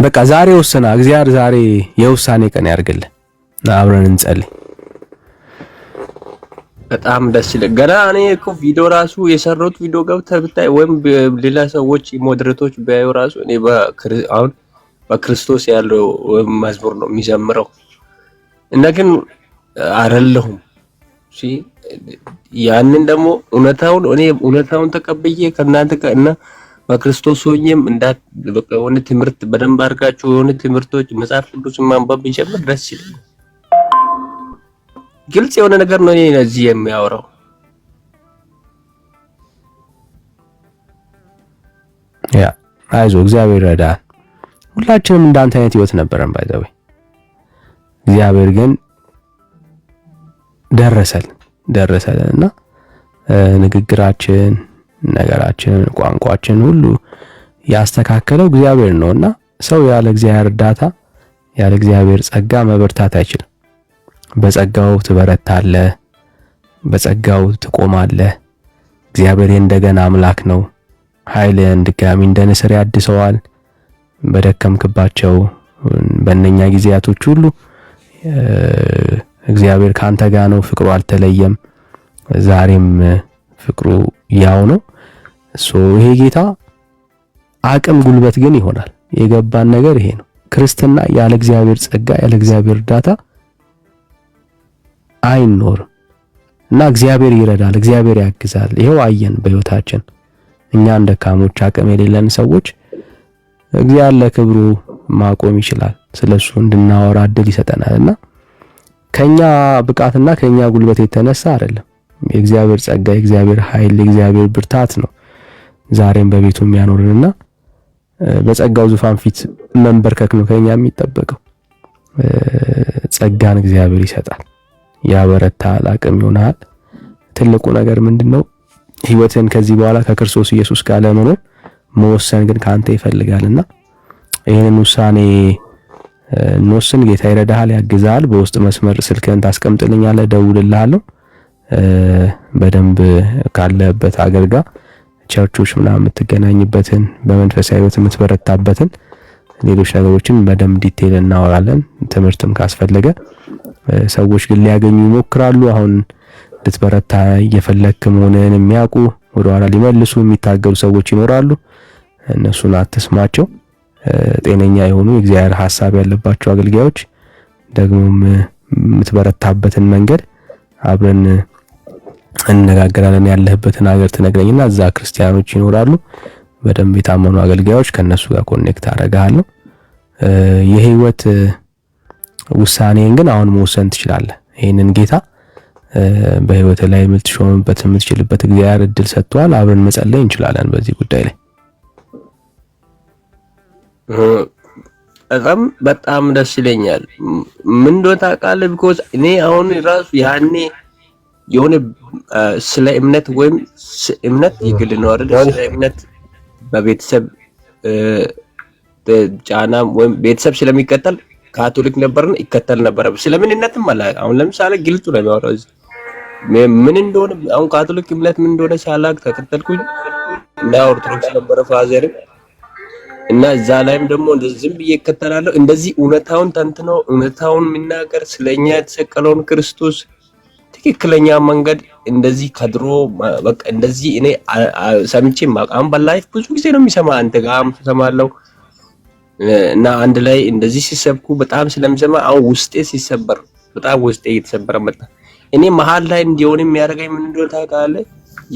በቃ ዛሬ ወሰና እግዚአብሔር ዛሬ የውሳኔ ቀን ያርግልህ። አብረን እንጸልይ። በጣም ደስ ይላል። ገና እኔ እኮ ቪዲዮ ራሱ የሰራሁት ቪዲዮ ገብተህ ብታይ ወይም ሌላ ሰዎች ሞዴሬቶች ቢያዩ ራሱ እኔ አሁን በክርስቶስ ያለው መዝሙር ነው የሚዘምረው እና ግን አይደለሁም። እሺ ያንን ደግሞ እውነታውን ተቀብዬ ከእናንተ ጋር እና በክርስቶስ ሆኜም በቃ የሆነ ትምህርት በደንብ አድርጋችሁ የሆነ ትምህርቶች መጽሐፍ ቅዱስን ማንበብ ቢጀምር ደስ ይላል። ግልጽ የሆነ ነገር ነው እኔ እዚህ የሚያወራው። አይዞህ እግዚአብሔር ይረዳል። ሁላችንም እንዳንተ አይነት ህይወት ነበረን ባይዘው። እግዚአብሔር ግን ደረሰልንና ንግግራችን፣ ነገራችን፣ ቋንቋችን ሁሉ ያስተካከለው እግዚአብሔር ነውና ሰው ያለ እግዚአብሔር እርዳታ ያለ እግዚአብሔር ጸጋ መበርታት አይችልም። በጸጋው ትበረታለህ፣ በጸጋው ትቆማለህ። እግዚአብሔር እንደገና አምላክ ነው። ኃይልን ድጋሚ እንደ ንስር ያድሰዋል። በደከምክባቸው በእነኛ ጊዜያቶች ሁሉ እግዚአብሔር ካንተ ጋር ነው። ፍቅሩ አልተለየም። ዛሬም ፍቅሩ ያው ነው። ይሄ ጌታ አቅም ጉልበት ግን ይሆናል። የገባን ነገር ይሄ ነው። ክርስትና ያለ እግዚአብሔር ጸጋ ያለ እግዚአብሔር እርዳታ አይኖርም እና እግዚአብሔር ይረዳል፣ እግዚአብሔር ያግዛል። ይሄው አየን በህይወታችን እኛን ደካሞች አቅም የሌለን ሰዎች እግዚአብሔር ለክብሩ ማቆም ይችላል። ስለሱ እንድናወራ እድል ይሰጠናልና ከኛ ብቃትና ከኛ ጉልበት የተነሳ አይደለም። የእግዚአብሔር ጸጋ፣ የእግዚአብሔር ኃይል፣ የእግዚአብሔር ብርታት ነው ዛሬም በቤቱ የሚያኖርንና በጸጋው ዙፋን ፊት መንበርከክ ነው ከኛ የሚጠበቀው። ጸጋን እግዚአብሔር ይሰጣል፣ ያበረታል፣ አቅም ይሆናል። ትልቁ ነገር ምንድነው? ህይወትን ከዚህ በኋላ ከክርስቶስ ኢየሱስ ጋር ለመኖር መወሰን ግን ካንተ ይፈልጋልና ይሄንን ውሳኔ እንወስን። ጌታ ይረዳሃል፣ ያግዛል። በውስጥ መስመር ስልክህን ታስቀምጥልኛለህ፣ ደውልልሃለሁ። በደንብ ካለበት አገር ጋር ቸርቾች ምናምን የምትገናኝበትን በመንፈሳዊ ህይወት የምትበረታበትን ሌሎች ነገሮችን በደንብ ዲቴል እናወራለን። ትምህርትም ካስፈለገ ሰዎች ግን ሊያገኙ ይሞክራሉ። አሁን ልትበረታ እየፈለክ መሆንህን የሚያውቁ ወደኋላ ሊመልሱ የሚታገሉ ሰዎች ይኖራሉ። እነሱን አትስማቸው። ጤነኛ የሆኑ የእግዚአብሔር ሐሳብ ያለባቸው አገልጋዮች ደግሞም የምትበረታበትን መንገድ አብረን እንነጋገራለን። ያለህበትን ሀገር ትነግረኝና እዛ ክርስቲያኖች ይኖራሉ፣ በደንብ የታመኑ አገልጋዮች፣ ከነሱ ጋር ኮኔክት አደርጋለሁ። የህይወት ውሳኔን ግን አሁን መወሰን ትችላለህ። ይሄንን ጌታ በህይወት ላይ የምትሾምበት የምትችልበት እግዚአብሔር እድል ሰጥቷል። አብረን መጸለይ እንችላለን በዚህ ጉዳይ ላይ። በጣም ደስ ይለኛል። ምን እንደሆነ ታውቃለህ? ቢኮዝ እኔ አሁን ራሱ ያኔ የሆነ ስለ እምነት ወይም እምነት የግል ነው አይደል? ስለ እምነት በቤተሰብ ጫና ወይም ቤተሰብ ስለሚከተል ካቶሊክ ነበርና ይከተል ነበር። ስለምንነትም አለ። አሁን ለምሳሌ ግልጹ ነው የሚያወራው ምን እንደሆነ አሁን ካቶሊክ እምነት ምን እንደሆነ ሳላቅ ተከተልኩኝ እና ኦርቶዶክስ ነበረ ፋዘር እና እዛ ላይም ደግሞ እንደዚህ ዝም ብዬ እከተላለሁ። እንደዚህ እውነታውን ተንትነው እውነታውን የሚናገር ስለኛ የተሰቀለውን ክርስቶስ ትክክለኛ መንገድ እንደዚህ ከድሮ በቃ እንደዚህ እኔ ሰምቼ ማቃም በላይፍ ብዙ ጊዜ ነው የሚሰማ አንተ ጋርም ሰማለው እና አንድ ላይ እንደዚህ ሲሰብኩ በጣም ስለምሰማ አሁን ውስጤ ሲሰበር በጣም ውስጤ እየተሰበረ መጣ። እኔ መሀል ላይ እንዲሆን የሚያደርገኝ ምን እንደሆነ ታውቃለህ?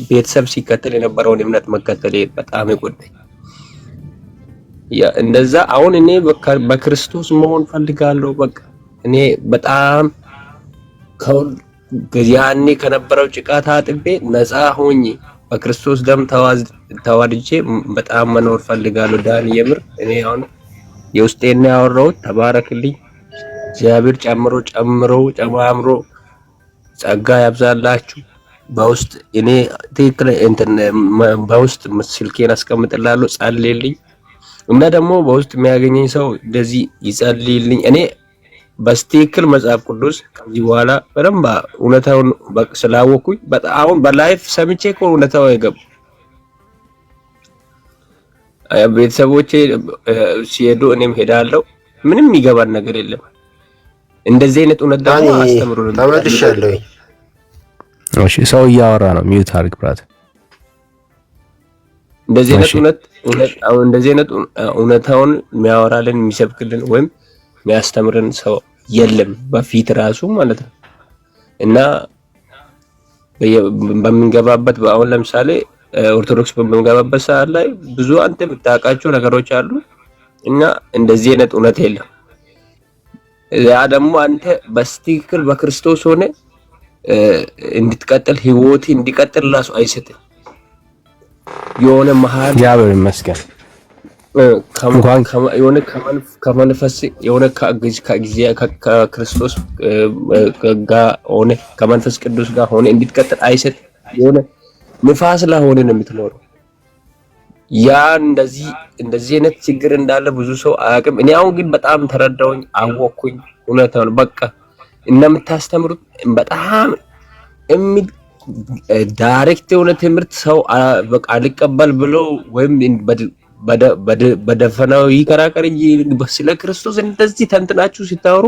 ቤተሰብ ሲከተል የነበረውን እምነት መከተል በጣም ይጎዳኝ። እንደዛ አሁን እኔ በክርስቶስ መሆን ፈልጋለሁ። በቃ እኔ በጣም ያኔ ከነበረው ጭቃ ታጥቤ ነፃ ሆኜ በክርስቶስ ደም ተዋድጄ በጣም መኖር ፈልጋለሁ። ዳን የምር እኔ አሁን የውስጤን ያወራሁት ተባረክልኝ። እግዚአብሔር ጨምሮ ጸጋ ያብዛላችሁ። በውስጥ እኔ ትክክል እንትን በውስጥ ስልኬን አስቀምጥላለሁ፣ ጸልይልኝ እና ደግሞ በውስጥ የሚያገኘኝ ሰው እንደዚህ ይጸልይልኝ። እኔ በስትክክል መጽሐፍ ቅዱስ ከዚህ በኋላ በደንብ እውነታውን ስላወኩኝ አሁን በላይፍ ሰምቼ እኮ እውነታው አይገባም። ቤተሰቦቼ ሲሄዱ እኔም ሄዳለሁ። ምንም የሚገባን ነገር የለም። እንደዚህ አይነት እውነት ደግሞ አስተምሩን። ተመልሻለሁ። እሺ፣ ሰው እያወራ ነው። ሚዩት አድርግ ብራት። እንደዚህ አይነት እውነታውን የሚያወራልን የሚሰብክልን ወይም የሚያስተምርን ሰው የለም በፊት ራሱ ማለት ነው። እና በምንገባበት አሁን ለምሳሌ ኦርቶዶክስ በምንገባበት ሰዓት ላይ ብዙ አንተ የምታውቃቸው ነገሮች አሉ እና እንደዚህ አይነት እውነት የለም። ያ ደግሞ አንተ በስትክክል በክርስቶስ ሆነ እንድትቀጥል ህይወት እንዲቀጥል ራሱ አይሰጥም። የሆነ መሃል እግዚአብሔር ይመስገን የሆነ ከመንፈስ የሆነ ከክርስቶስ ጋር ሆነ ከመንፈስ ቅዱስ ጋር ሆነ እንድትቀጥል አይሰጥም። የሆነ ንፋስ ላይ ሆነ ነው የምትኖረው። ያ እንደዚህ አይነት ችግር እንዳለ ብዙ ሰው አያውቅም። እኔ አሁን ግን በጣም ተረዳሁኝ፣ አወቅኩኝ እውነታውን። በቃ እንደምታስተምሩት በጣም ዳይሬክት የሆነ ትምህርት ሰው በቃ አልቀበል ብሎ ወይም በደፈናው ይከራከር እንጂ ስለ ክርስቶስ እንደዚህ ተንትናችሁ ሲታወሩ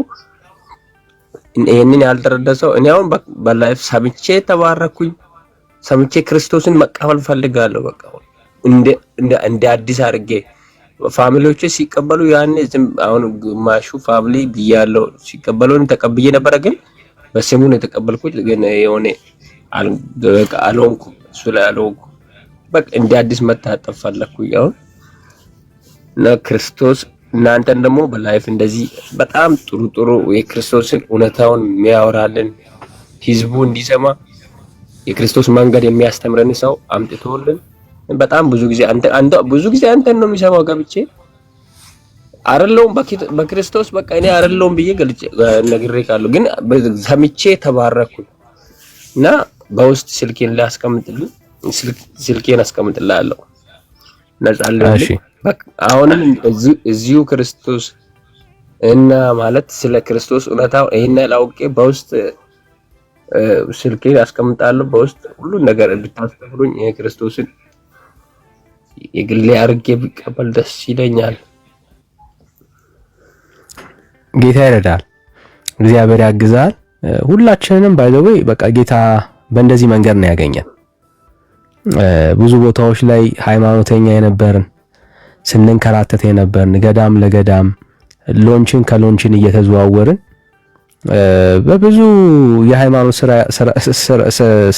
ይሄንን ያልተረዳ ሰው እኔ አሁን በላይፍ ሰምቼ ተባረኩኝ። ሰምቼ ክርስቶስን መቀበል ፈልጋለሁ። በቃ እንደ አዲስ አድርጌ ፋሚሊዎቼ ሲቀበሉ ያኔ አሁን ግማሹ ፋሚሊ ብያለሁ ሲቀበሉ ተቀብዬ ነበረ፣ ግን በስሙ ነው የተቀበልኩት። ግን የሆነ አልሆንኩም፣ እሱ ላይ አልሆንኩም። በቃ እንደ አዲስ መታጠብ ፈለኩኝ አሁን እና ክርስቶስ እናንተን ደግሞ በላይፍ እንደዚህ በጣም ጥሩ የክርስቶስን እውነታውን የሚያወራልን ህዝቡ እንዲሰማ የክርስቶስ መንገድ የሚያስተምረን ሰው አምጥቶልን በጣም ብዙ ጊዜ አንተን ነው የሚሰማው። ገብቼ አይደለሁም በክርስቶስ በቃ እኔ አይደለሁም ብዬ ገልጬ ነግሬ ካለሁ ግን ሰምቼ ተባረኩኝ እና በውስጥ ስልኬን ላይ አስቀምጥልኝ፣ ስልኬን አስቀምጥልሃለሁ ነጻለህ። አሁንም እዚሁ ክርስቶስ እና ማለት ስለ ክርስቶስ እውነታው ይሄን ላውቄ በውስጥ ስልኬን አስቀምጣለሁ። በውስጥ ሁሉ ነገር ብታስተምሩኝ የክርስቶስን የግሌ አድርጌ ቢቀበል ደስ ይለኛል። ጌታ ይረዳል፣ እግዚአብሔር ያግዛል። ሁላችንንም ባይዘው በቃ ጌታ በእንደዚህ መንገድ ነው ያገኘን። ብዙ ቦታዎች ላይ ሃይማኖተኛ የነበርን ስንንከራተት የነበርን ገዳም ለገዳም ሎንችን ከሎንችን እየተዘዋወርን በብዙ የሃይማኖት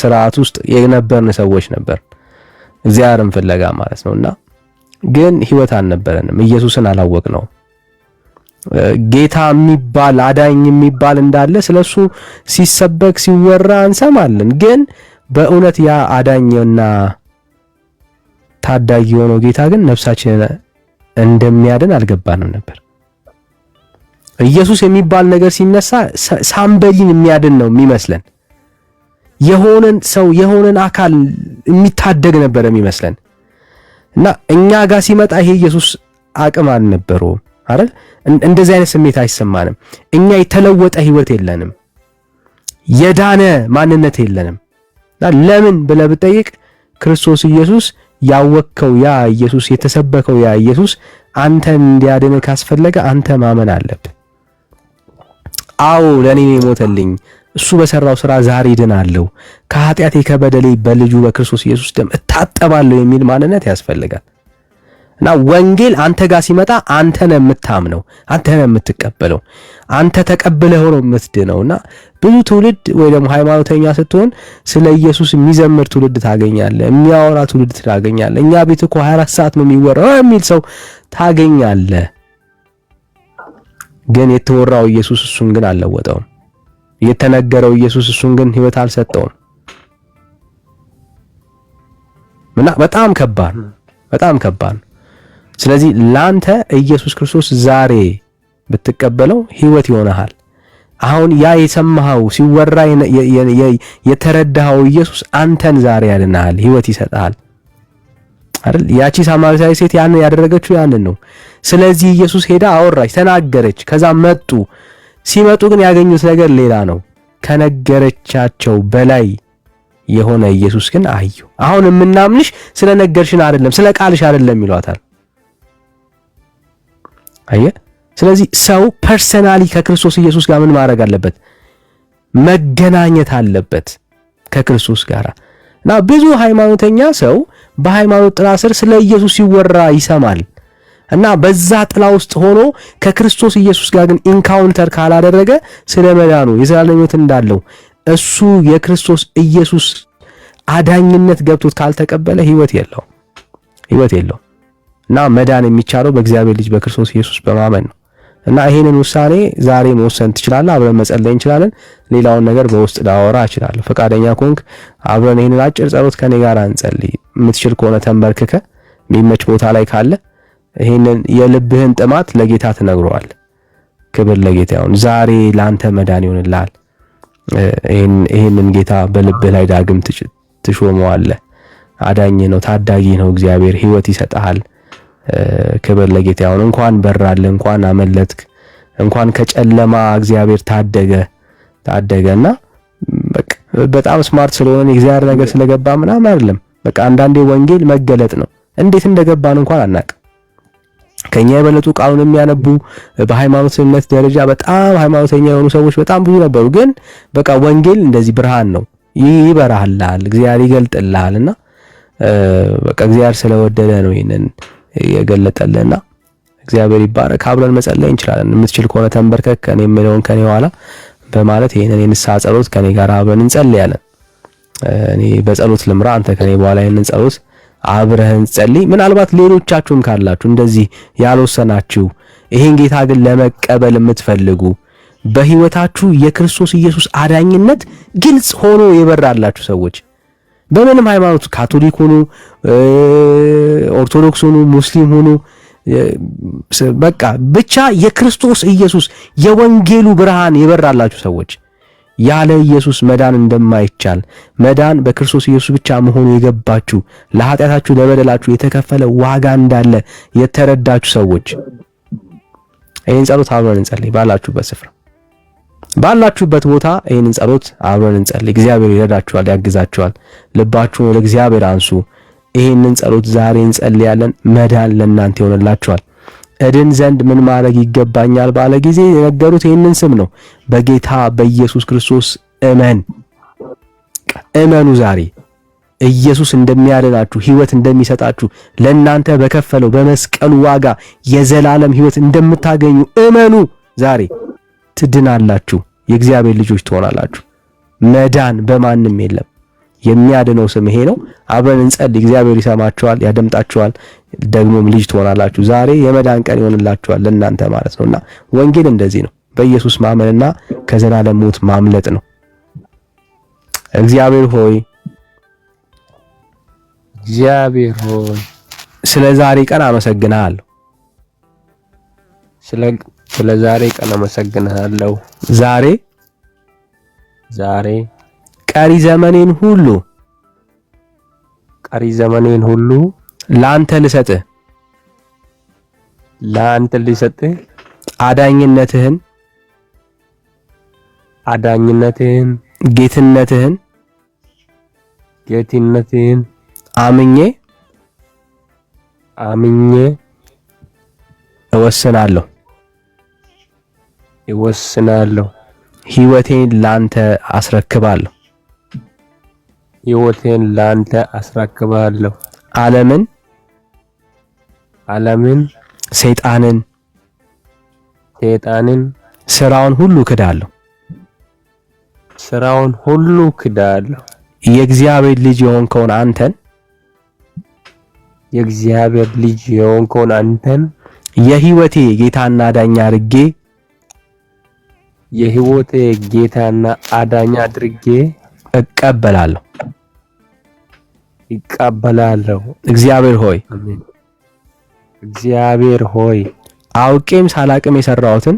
ስርዓት ውስጥ የነበርን ሰዎች ነበር፣ እግዚአብሔርን ፍለጋ ማለት ነውና ግን ህይወት አልነበረንም። ኢየሱስን አላወቅነው። ጌታ የሚባል አዳኝ የሚባል እንዳለ ስለሱ ሲሰበክ ሲወራ እንሰማለን፣ ግን በእውነት ያ አዳኝና ታዳጊ የሆነው ጌታ ግን ነፍሳችንን እንደሚያድን አልገባንም ነበር። ኢየሱስ የሚባል ነገር ሲነሳ ሳምበሊን የሚያድን ነው የሚመስለን፣ የሆነን ሰው የሆነን አካል የሚታደግ ነበር የሚመስለን እና እኛ ጋር ሲመጣ ይሄ ኢየሱስ አቅም አልነበረውም አይደል? እንደዚህ አይነት ስሜት አይሰማንም። እኛ የተለወጠ ህይወት የለንም፣ የዳነ ማንነት የለንም። ለምን ብለህ ብትጠይቅ ክርስቶስ ኢየሱስ ያወቅከው ያ ኢየሱስ የተሰበከው ያ ኢየሱስ አንተን እንዲያድን ካስፈለገ አንተ ማመን አለብህ። አዎ ለኔ ነው የሞተልኝ፣ እሱ በሰራው ስራ ዛሬ ድናለሁ፣ ከኃጢአቴ ከበደሌ በልጁ በክርስቶስ ኢየሱስ ደም እታጠባለሁ የሚል ማንነት ያስፈልጋል። እና ወንጌል አንተ ጋር ሲመጣ አንተ ነህ የምታምነው፣ አንተ ነህ የምትቀበለው፣ አንተ ተቀብለህ ነው የምትድነውና ብዙ ትውልድ ወይ ደግሞ ሃይማኖተኛ ስትሆን ስለ ኢየሱስ የሚዘምር ትውልድ ታገኛለህ፣ የሚያወራ ትውልድ ታገኛለህ። እኛ ቤት እኮ 24 ሰዓት ነው የሚወራው የሚል ሰው ታገኛለህ። ግን የተወራው ኢየሱስ እሱን ግን አልለወጠውም። የተነገረው ኢየሱስ እሱን ግን ህይወት አልሰጠውም። እና በጣም ከባድ። ስለዚህ ላንተ ኢየሱስ ክርስቶስ ዛሬ ብትቀበለው ህይወት ይሆናል። አሁን ያ የሰማኸው ሲወራ የተረዳኸው ኢየሱስ አንተን ዛሬ ያድናል፣ ህይወት ይሰጣል አይደል? ያቺ ሳማሪታዊ ሴት ያን ያደረገችው ያንን ነው። ስለዚህ ኢየሱስ ሄዳ አወራች፣ ተናገረች። ከዛ ሲመጡ ግን ያገኙት ነገር ሌላ ነው። ከነገረቻቸው በላይ የሆነ ኢየሱስ ግን አዩ። አሁን የምናምንሽ ስለ ነገርሽን አይደለም፣ ስለ ቃልሽ አይደለም ይሏታል። አየህ። ስለዚህ ሰው ፐርሰናሊ ከክርስቶስ ኢየሱስ ጋር ምን ማድረግ አለበት? መገናኘት አለበት ከክርስቶስ ጋር። እና ብዙ ሃይማኖተኛ ሰው በሃይማኖት ጥላ ስር ስለ ኢየሱስ ሲወራ ይሰማል እና በዛ ጥላ ውስጥ ሆኖ ከክርስቶስ ኢየሱስ ጋር ግን ኢንካውንተር ካላደረገ ስለ መዳኑ የዘላለም ሕይወት እንዳለው እሱ የክርስቶስ ኢየሱስ አዳኝነት ገብቶት ካልተቀበለ ህይወት የለው። እና መዳን የሚቻለው በእግዚአብሔር ልጅ በክርስቶስ ኢየሱስ በማመን ነው። እና ይሄንን ውሳኔ ዛሬ መወሰን ትችላለህ። አብረን መጸለይ እንችላለን። ሌላውን ነገር በውስጥ ላወራ እችላለሁ። ፈቃደኛ ከሆንክ አብረን ይሄንን አጭር ጸሎት ከኔ ጋር እንጸልይ። የምትችል ከሆነ ተንበርክከ የሚመች ቦታ ላይ ካለ ይሄንን የልብህን ጥማት ለጌታ ትነግረዋል። ክብር ለጌታ ይሁን። ዛሬ ላንተ መዳን ይሆንልሃል። ይሄንን ጌታ በልብህ ላይ ዳግም ትሾመዋለህ። አዳኝ ነው፣ ታዳጊ ነው። እግዚአብሔር ህይወት ይሰጣል። ክብር ለጌታ ይሁን። እንኳን በራልህ፣ እንኳን አመለጥክ፣ እንኳን ከጨለማ እግዚአብሔር ታደገና በቃ በጣም ስማርት ስለሆነ የእግዚአብሔር ነገር ስለገባ ምናምን አይደለም። በቃ አንዳንዴ ወንጌል መገለጥ ነው። እንዴት እንደገባን እንኳን አናውቅም። ከኛ የበለጡ ቃሉን የሚያነቡ በሃይማኖትነት ደረጃ በጣም ሃይማኖተኛ የሆኑ ሰዎች በጣም ብዙ ነበሩ። ግን በቃ ወንጌል እንደዚህ ብርሃን ነው፣ ይበራልሃል፣ እግዚአብሔር ይገልጥልሃልና በቃ እግዚአብሔር ስለወደደ ነው ይሄንን የገለጠልህና እግዚአብሔር ይባረክ። አብረን መጸለይ እንችላለን። የምትችል ከሆነ ተንበርከክ፣ ከኔ የምለውን ከኔ ኋላ በማለት ይሄንን የንስሐ ጸሎት ከኔ ጋር አብረን እንጸልያለን። እኔ በጸሎት ልምራ፣ አንተ ከኔ በኋላ ይሄንን ጸሎት አብረን ጸልይ። ምናልባት ሌሎቻችሁም ካላችሁ እንደዚህ ያልወሰናችሁ ይሄን ጌታ ግን ለመቀበል የምትፈልጉ በህይወታችሁ የክርስቶስ ኢየሱስ አዳኝነት ግልጽ ሆኖ የበራላችሁ ሰዎች በምንም ሃይማኖት ካቶሊክ ሆኑ፣ ኦርቶዶክስ ሆኑ፣ ሙስሊም ሆኑ፣ በቃ ብቻ የክርስቶስ ኢየሱስ የወንጌሉ ብርሃን የበራላችሁ ሰዎች ያለ ኢየሱስ መዳን እንደማይቻል መዳን በክርስቶስ ኢየሱስ ብቻ መሆኑ የገባችሁ ለኃጢአታችሁ ለበደላችሁ የተከፈለ ዋጋ እንዳለ የተረዳችሁ ሰዎች ይህን ጸሎት አብረን እንጸልይ። ባላችሁበት ስፍራ ባላችሁበት ቦታ ይህንን ጸሎት አብረን እንጸልይ። እግዚአብሔር ይረዳችኋል፣ ያግዛችኋል። ልባችሁን ወደ እግዚአብሔር አንሱ። ይህንን ጸሎት ዛሬ እንጸልያለን። መዳን ለእናንተ ይሆንላችኋል። እድን ዘንድ ምን ማድረግ ይገባኛል ባለ ጊዜ የነገሩት ይህንን ስም ነው። በጌታ በኢየሱስ ክርስቶስ እመኑ። ዛሬ ኢየሱስ እንደሚያድናችሁ፣ ህይወት እንደሚሰጣችሁ፣ ለእናንተ በከፈለው በመስቀሉ ዋጋ የዘላለም ህይወት እንደምታገኙ እመኑ። ዛሬ ትድናላችሁ። የእግዚአብሔር ልጆች ትሆናላችሁ። መዳን በማንም የለም። የሚያድነው ስም ይሄ ነው። አብረን እንጸልይ። እግዚአብሔር ይሰማችኋል፣ ያደምጣችኋል። ደግሞም ልጅ ትሆናላችሁ። ዛሬ የመዳን ቀን ይሆንላችኋል ለእናንተ ማለት ነውና ወንጌል እንደዚህ ነው። በኢየሱስ ማመንና ከዘላለም ሞት ማምለጥ ነው። እግዚአብሔር ሆይ ስለ ዛሬ ቀን አመሰግናለሁ። ስለ ዛሬ ቀን አመሰግናለሁ። ዛሬ ቀሪ ዘመኔን ሁሉ ላንተ ልሰጥህ አዳኝነትህን ጌትነትህን አምኜ እወስናለሁ። ሕይወቴን ላንተ አስረክባለሁ። ዓለምን፣ ሰይጣንን፣ ስራውን ሁሉ ክዳለሁ። የእግዚአብሔር ልጅ የሆንከውን አንተን የሕይወቴ ጌታና አዳኛ አድርጌ እቀበላለሁ። እግዚአብሔር ሆይ አውቄም ሳላቅም የሰራሁትን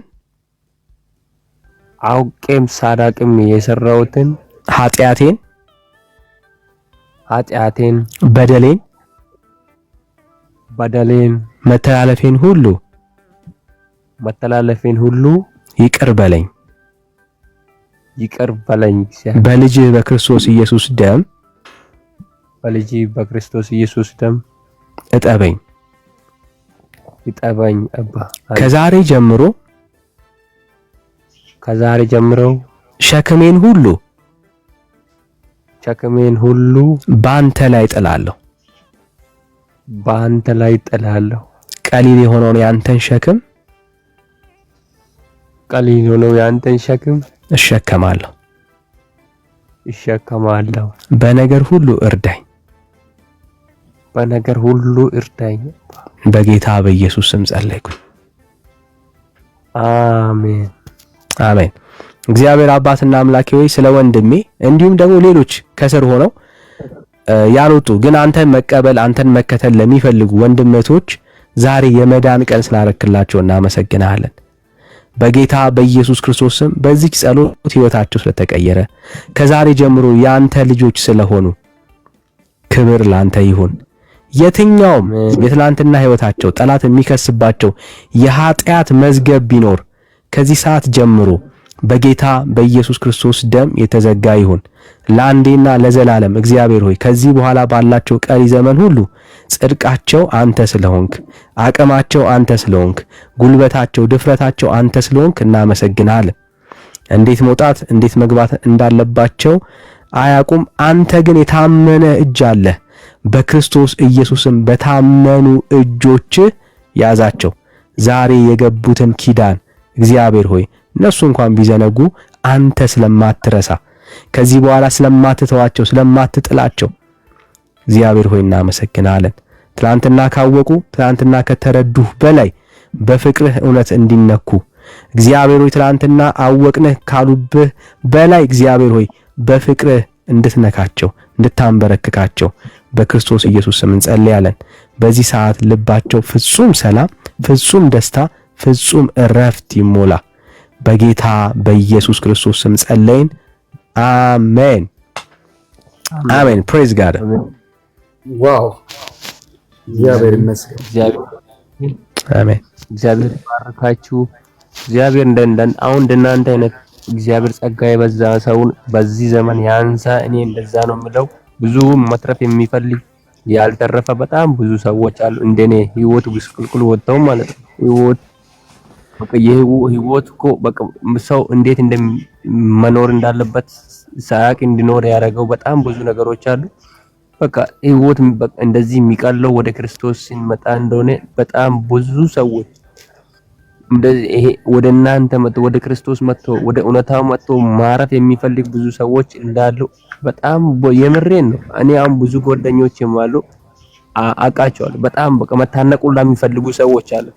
ኃጢአቴን በደሌን መተላለፌን ሁሉ ይቅር በለኝ። በልጅህ በክርስቶስ ኢየሱስ ደም እጠበኝ አባ። ከዛሬ ጀምሮ ሸክሜን ሁሉ ባንተ ላይ ጥላለሁ። ቀሊል የሆነውን ያንተን ሸክም እሸከማለሁ። በነገር ሁሉ እርዳኝ። በጌታ በኢየሱስ ስም ጸለይኩኝ። አሜን። እግዚአብሔር አባትና አምላኬ ሆይ ስለ ወንድሜ እንዲሁም ደግሞ ሌሎች ከስር ሆነው ያልወጡ ግን አንተን መቀበል አንተን መከተል ለሚፈልጉ ወንድመቶች ዛሬ የመዳን ቀን ስላረክላቸው እናመሰግናለን። በጌታ በኢየሱስ ክርስቶስ ስም በዚህ ጸሎት ህይወታቸው ስለተቀየረ ከዛሬ ጀምሮ ያንተ ልጆች ስለሆኑ ክብር ላንተ ይሁን። የትኛውም የትላንትና ህይወታቸው ጠላት የሚከስባቸው የኃጢአት መዝገብ ቢኖር ከዚህ ሰዓት ጀምሮ በጌታ በኢየሱስ ክርስቶስ ደም የተዘጋ ይሁን ለአንዴና ለዘላለም። እግዚአብሔር ሆይ ከዚህ በኋላ ባላቸው ቀሪ ዘመን ሁሉ ጽድቃቸው አንተ ስለሆንክ፣ አቅማቸው አንተ ስለሆንክ፣ ጉልበታቸው ድፍረታቸው አንተ ስለሆንክ እናመሰግናለን። እንዴት መውጣት እንዴት መግባት እንዳለባቸው አያውቁም። አንተ ግን የታመነ እጅ አለ። በክርስቶስ ኢየሱስም በታመኑ እጆች ያዛቸው። ዛሬ የገቡትን ኪዳን እግዚአብሔር ሆይ እነሱ እንኳን ቢዘነጉ አንተ ስለማትረሳ ከዚህ በኋላ ስለማትተዋቸው ስለማትጥላቸው እግዚአብሔር ሆይ እናመሰግናለን። ትላንትና ካወቁ ትላንትና ከተረዱህ በላይ በፍቅርህ እውነት እንዲነኩ እግዚአብሔር ሆይ ትላንትና አወቅንህ ካሉብህ በላይ እግዚአብሔር ሆይ በፍቅርህ እንድትነካቸው እንድታንበረክካቸው በክርስቶስ ኢየሱስ ስም እንጸልያለን። በዚህ ሰዓት ልባቸው ፍጹም ሰላም፣ ፍጹም ደስታ፣ ፍጹም እረፍት ይሞላ። በጌታ በኢየሱስ ክርስቶስ ስም ጸለይን። አሜን አሜን። ፕሬዝ ጋድ። ዋው! እግዚአብሔር ይመስገን። አሜን። እግዚአብሔር ይባርካችሁ። እግዚአብሔር አሁን እንደናንተ አይነት እግዚአብሔር ጸጋ የበዛ ሰውን በዚህ ዘመን ያንሳ። እኔ እንደዛ ነው የምለው። ብዙ መትረፍ የሚፈልግ ያልተረፈ በጣም ብዙ ሰዎች አሉ እንደኔ ህይወት ብስቁልቁል ወጣው ማለት ነው። ህይወት እኮ በቃ ሰው እንዴት እንደመኖር እንዳለበት ሳያቅ እንዲኖር ያደረገው በጣም ብዙ ነገሮች አሉ። በቃ ህይወት እንደዚህ የሚቀለው ወደ ክርስቶስ ሲመጣ እንደሆነ በጣም ብዙ ሰዎች እንደዚህ ይሄ ወደ እናንተ መጥቶ ወደ ክርስቶስ መጥቶ ወደ እውነታው መጥቶ ማረፍ የሚፈልግ ብዙ ሰዎች እንዳሉ በጣም የምሬን ነው። እኔ አሁን ብዙ ጓደኞችም አሉ አውቃቸዋለሁ። በጣም በቃ መታነቁላ የሚፈልጉ ሰዎች አሉ።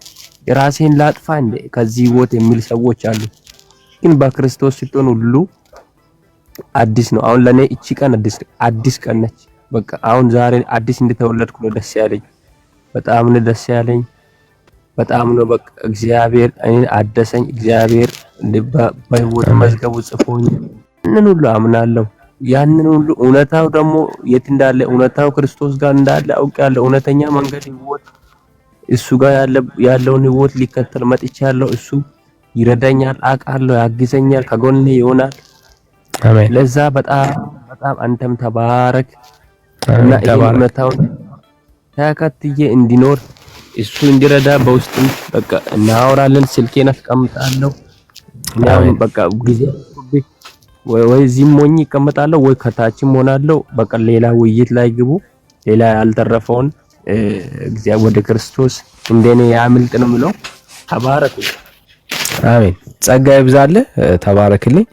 የራሴን ላጥፋ እንደ ከዚህ ህይወት የሚል ሰዎች አሉ። ግን በክርስቶስ ስትሆን ሁሉ አዲስ ነው። አሁን ለኔ እቺ ቀን አዲስ ቀን ነች። በቃ አሁን ዛሬ አዲስ እንደተወለድኩ ነው ደስ ያለኝ። በጣም ነው ደስ ያለኝ። በጣም ነው በቃ እግዚአብሔር እኔን አደሰኝ። እግዚአብሔር በህይወት መዝገቡ ጽፎኝ ያንን ሁሉ አምናለሁ። ያንን ሁሉ እውነታው ደግሞ የት እንዳለ እውነታው ክርስቶስ ጋር እንዳለ አውቃለሁ። እውነተኛ መንገድ ህይወት እሱ ጋር ያለውን ህይወት ሊከተል መጥቻለሁ። እሱ ይረዳኛል፣ አውቃለሁ፣ ያግዘኛል፣ ከጎኔ ይሆናል። አሜን። ለዛ በጣም አንተም ተባረክ እና እውነታውን ተከትዬ እንዲኖር እሱ እንዲረዳ በውስጥም በቃ እናወራለን። ስልኬን አስቀምጣለሁ። አሁን በቃ ጊዜ ወይ እዚህም ሆኜ እቀመጣለሁ ወይ ከታችም ሆናለሁ። በቃ ሌላ ውይይት ላይ ግቡ። ሌላ ያልተረፈውን እግዚአብሔር ወደ ክርስቶስ እንደኔ ያምልጥ ነው የምለው። ተባረክ። አሜን። ጸጋ ይብዛልህ። ተባረክልኝ።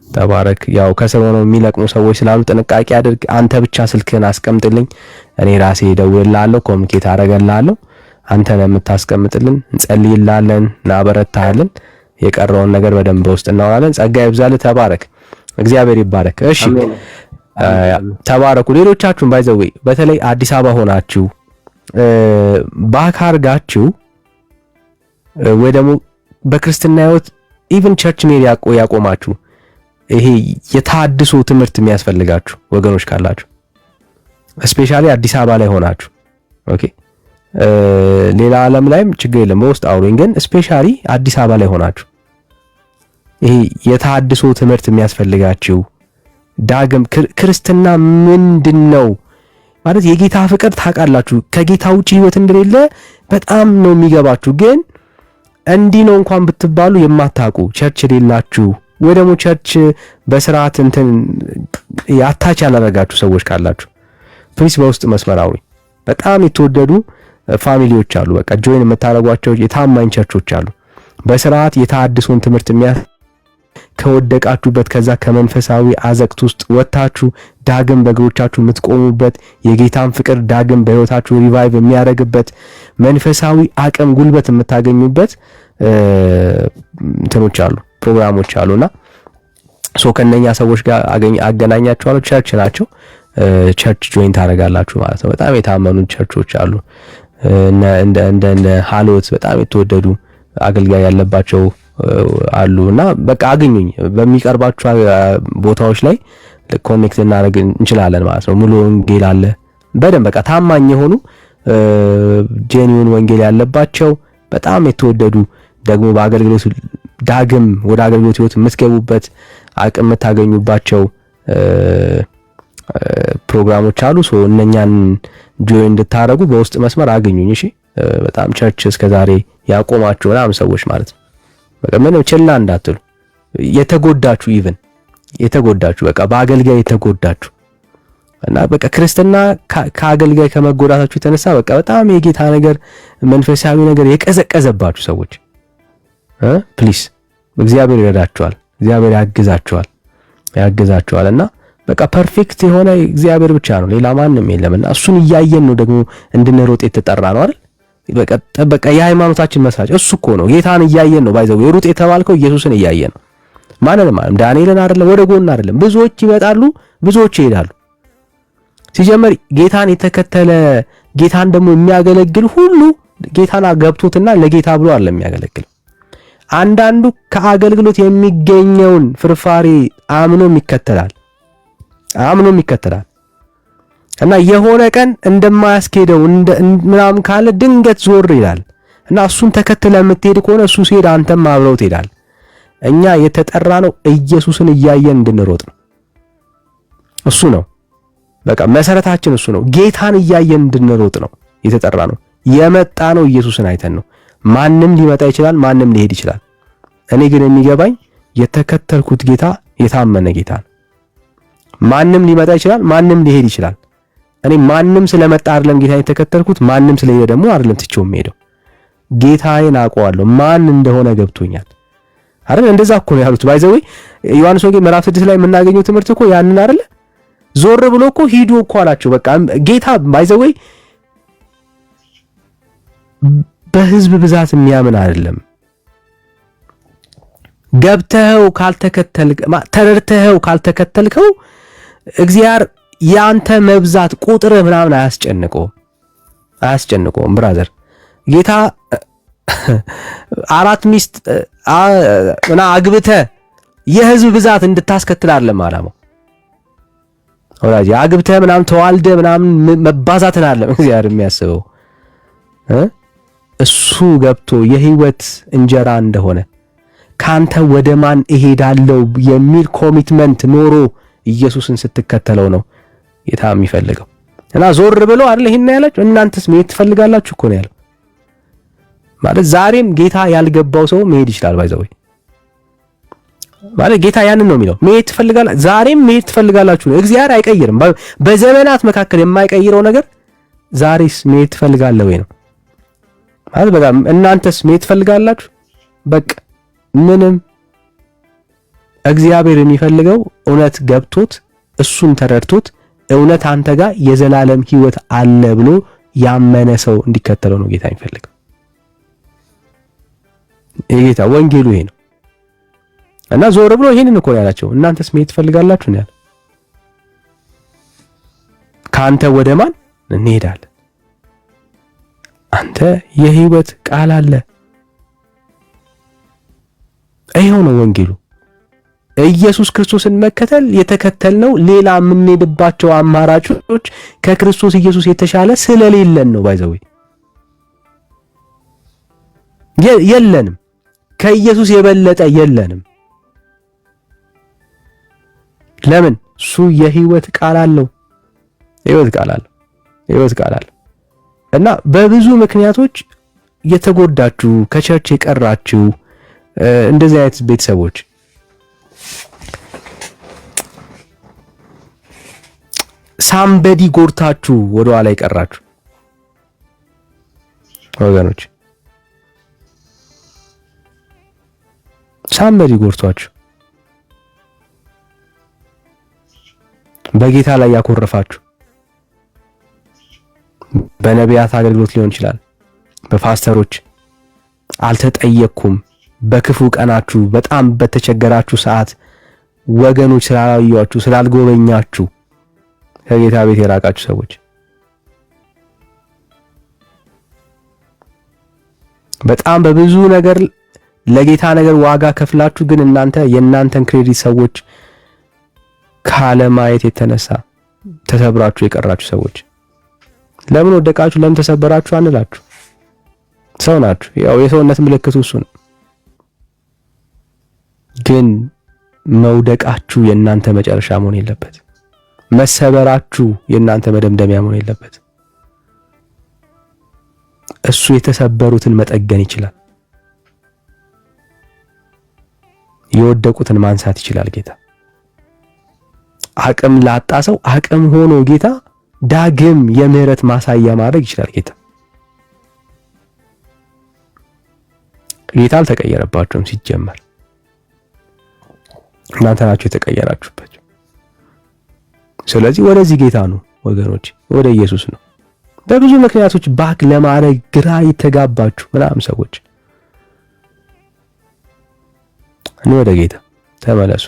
ተባረክ። ያው ከስር ሆነው የሚለቅሙ ሰዎች ስላሉ ጥንቃቄ አድርግ። አንተ ብቻ ስልክህን አስቀምጥልኝ፣ እኔ ራሴ እደውልልሃለሁ፣ ኮሚኒኬት አደርግልሃለሁ። አንተ ነህ የምታስቀምጥልን። እንጸልይልሃለን፣ እናበረታሃለን። የቀረውን ነገር በደንብ በውስጥ እናወራለን። ጸጋ ይብዛልህ። ተባረክ። እግዚአብሔር ይባረክ። እሺ ተባረኩ። ሌሎቻችሁም ባይዘው በተለይ አዲስ አበባ ሆናችሁ ባካርጋችሁ ወይ ደግሞ በክርስትና ህይወት ኢቭን ቸርች ሜሪ ያቆማችሁ ይሄ የታድሶ ትምህርት የሚያስፈልጋችሁ ወገኖች ካላችሁ ስፔሻሊ አዲስ አበባ ላይ ሆናችሁ ኦኬ፣ ሌላ ዓለም ላይም ችግር የለም በውስጥ አውሩኝ። ግን ስፔሻሊ አዲስ አበባ ላይ ሆናችሁ ይሄ የታድሶ ትምህርት የሚያስፈልጋችሁ ዳግም ክርስትና ምንድነው ማለት የጌታ ፍቅር ታውቃላችሁ፣ ከጌታ ውጪ ህይወት እንደሌለ በጣም ነው የሚገባችሁ። ግን እንዲህ ነው እንኳን ብትባሉ የማታውቁ ቸርች የሌላችሁ ወይ ደግሞ ቸርች በስርዓት እንትን ያታች ያላረጋችሁ ሰዎች ካላችሁ ፕሊስ በውስጥ መስመር አውሩኝ። በጣም የተወደዱ ፋሚሊዎች አሉ። በቃ ጆይን የምታረጓቸው የታማኝ ቸርቾች አሉ። በስርዓት የታድሶን ትምህርት ከወደቃችሁበት ከዛ ከመንፈሳዊ አዘቅት ውስጥ ወጣችሁ ዳግም በእግሮቻችሁ የምትቆሙበት የጌታን ፍቅር ዳግም በህይወታችሁ ሪቫይቭ የሚያደርግበት መንፈሳዊ አቅም ጉልበት የምታገኙበት እንትኖች አሉ፣ ፕሮግራሞች አሉና ከነኛ ሰዎች ጋር አገናኛችኋለሁ። ቸርች ናቸው። ቸርች ጆይን ታደርጋላችሁ ማለት ነው። በጣም የታመኑ ቸርቾች አሉ። እንደ ሃሎት በጣም የተወደዱ አገልጋይ ያለባቸው አሉና በቃ አግኙኝ። በሚቀርባችሁ ቦታዎች ላይ ኮኔክት እናደርግ እንችላለን ማለት ነው። ሙሉ ወንጌል አለ። በደንብ በቃ ታማኝ የሆኑ ጄኒውን ወንጌል ያለባቸው በጣም የተወደዱ ደግሞ በአገልግሎት ዳግም ወደ አገልግሎት ህይወት የምትገቡበት አቅም የምታገኙባቸው ፕሮግራሞች አሉ። እነኛን ጆይን እንድታረጉ በውስጥ መስመር አግኙኝ። እሺ በጣም ቸርች እስከዛሬ ያቆማችሁ ምናምን ሰዎች ማለት ነው በቃ ምንም ችላ እንዳትሉ። የተጎዳችሁ ኢቭን የተጎዳችሁ በቃ በአገልጋይ የተጎዳችሁ እና በቃ ክርስትና ከአገልጋይ ከመጎዳታችሁ የተነሳ በቃ በጣም የጌታ ነገር መንፈሳዊ ነገር የቀዘቀዘባችሁ ሰዎች ፕሊስ እግዚአብሔር ይረዳችኋል፣ እግዚአብሔር ያግዛችኋልና በቃ ፐርፌክት የሆነ እግዚአብሔር ብቻ ነው፣ ሌላ ማንም የለምና እሱን እያየን ነው ደግሞ እንድንሮጥ የተጠራ ነው አይደል? በቃ የሃይማኖታችን መስራች እሱ እኮ ነው። ጌታን እያየን ነው። ባይዘው የሩጥ የተባልከው ኢየሱስን እያየን ነው። ማንንም ዳንኤልን አይደለም፣ ወደ ጎን አይደለም። ብዙዎች ይመጣሉ፣ ብዙዎች ይሄዳሉ። ሲጀመር ጌታን የተከተለ ጌታን ደግሞ የሚያገለግል ሁሉ ጌታን ገብቶትና ለጌታ ብሎ አይደለም የሚያገለግል። አንዳንዱ ከአገልግሎት የሚገኘውን ፍርፋሪ አምኖም ይከተላል እና የሆነ ቀን እንደማያስኬደው ምናምን ካለ ድንገት ዞር ይላል እና እሱን ተከትለ የምትሄድ ከሆነ እሱ ሲሄድ አንተም አብረው ትሄዳል። እኛ የተጠራ ነው ኢየሱስን እያየን እንድንሮጥ ነው። እሱ ነው በቃ መሰረታችን፣ እሱ ነው። ጌታን እያየን እንድንሮጥ ነው የተጠራ ነው። የመጣ ነው ኢየሱስን አይተን ነው። ማንም ሊመጣ ይችላል፣ ማንም ሊሄድ ይችላል። እኔ ግን የሚገባኝ የተከተልኩት ጌታ የታመነ ጌታ ነው። ማንም ሊመጣ ይችላል፣ ማንም ሊሄድ ይችላል። እኔ ማንም ስለመጣ አይደለም ጌታን የተከተልኩት፣ ማንም ስለሄደ ደግሞ አይደለም ትቼው የምሄደው። ጌታዬን አውቀዋለሁ፣ ማን እንደሆነ ገብቶኛል አይደል? እንደዛ እኮ ነው ያሉት። ባይዘዌ ዮሐንስ ወንጌል ምዕራፍ 6 ላይ የምናገኘው ትምህርት እኮ ያንን አይደል? ዞር ብሎ እኮ ሂዱ እኮ አላቸው። በቃ ጌታ ባይዘዌ በህዝብ ብዛት የሚያምን አይደለም። ገብተኸው ተረድተኸው ካልተከተልከው እግዚአብሔር ያንተ መብዛት ቁጥር ምናምን አያስጨንቀውም ብራዘር። ጌታ 4 ሚስት አግብተ የህዝብ ብዛት እንድታስከትል አይደለም ዓላማው። ወላጅ አግብተ ምናምን ተዋልደ ምናምን መባዛትን አይደለም እግዚአብሔር የሚያስበው። እሱ ገብቶ የህይወት እንጀራ እንደሆነ ካንተ ወደ ማን እሄዳለሁ የሚል ኮሚትመንት ኖሮ ኢየሱስን ስትከተለው ነው ጌታ የሚፈልገው። እና ዞር ብሎ አይደል ይሄን ያላችሁ እናንተስ መሄድ ትፈልጋላችሁ እኮ ነው ያለው። ማለት ዛሬም ጌታ ያልገባው ሰው መሄድ ይችላል። ባይዘው ማለት ጌታ ያንን ነው የሚለው። መሄድ ትፈልጋላችሁ፣ ዛሬም መሄድ ትፈልጋላችሁ ነው። እግዚአብሔር አይቀይርም። በዘመናት መካከል የማይቀይረው ነገር ዛሬስ መሄድ ትፈልጋለህ ወይ ነው ማለት። በቃ እናንተስ መሄድ ትፈልጋላችሁ። በቃ ምንም እግዚአብሔር የሚፈልገው እውነት ገብቶት እሱን ተረድቶት እውነት አንተ ጋር የዘላለም ህይወት አለ ብሎ ያመነ ሰው እንዲከተለው ነው ጌታ የሚፈልገው። ጌታ ወንጌሉ ይሄ ነው። እና ዞር ብሎ ይሄንን እኮ ያላቸው እናንተስ መሄድ ትፈልጋላችሁ ነው ያለው። ካንተ ወደ ማን እንሄዳለን? አንተ የህይወት ቃል አለ። ይሄው ነው ወንጌሉ። ኢየሱስ ክርስቶስን መከተል የተከተልነው ሌላ የምንሄድባቸው አማራጮች ከክርስቶስ ኢየሱስ የተሻለ ስለሌለን ነው። ባይዘው የለንም፣ ከኢየሱስ የበለጠ የለንም። ለምን? እሱ የህይወት ቃል አለው። ህይወት ቃል አለው። እና በብዙ ምክንያቶች የተጎዳችሁ ከቸርች የቀራችሁ እንደዚህ አይነት ቤተሰቦች ሳምበዲ ጎርታችሁ ወደ ኋላ የቀራችሁ ወገኖች፣ ሳምበዲ ጎርታችሁ በጌታ ላይ ያኮረፋችሁ በነቢያት አገልግሎት ሊሆን ይችላል፣ በፓስተሮች አልተጠየቅኩም፣ በክፉ ቀናችሁ በጣም በተቸገራችሁ ሰዓት ወገኖች ስላላዩአችሁ ስላልጎበኛችሁ ከጌታ ቤት የራቃችሁ ሰዎች በጣም በብዙ ነገር ለጌታ ነገር ዋጋ ከፍላችሁ ግን እናንተ የእናንተን ክሬዲት ሰዎች ካለ ማየት የተነሳ ተሰብራችሁ የቀራችሁ ሰዎች ለምን ወደቃችሁ ለምን ተሰበራችሁ አንላችሁ። ሰው ናችሁ። ያው የሰውነት ምልክቱ እሱ ነው። ግን መውደቃችሁ የእናንተ መጨረሻ መሆን የለበት። መሰበራችሁ የእናንተ መደምደሚያ መሆን የለበት። እሱ የተሰበሩትን መጠገን ይችላል። የወደቁትን ማንሳት ይችላል ጌታ። አቅም ላጣ ሰው አቅም ሆኖ ጌታ ዳግም የምህረት ማሳያ ማድረግ ይችላል ጌታ። ጌታ አልተቀየረባችሁም ሲጀመር፣ እናንተ ናችሁ የተቀየራችሁባችሁ። ስለዚህ ወደዚህ ጌታ ነው ወገኖች፣ ወደ ኢየሱስ ነው። በብዙ ምክንያቶች ባክ ለማድረግ ግራ የተጋባችሁ ምናምን ሰዎች ወደ ጌታ ተመለሱ።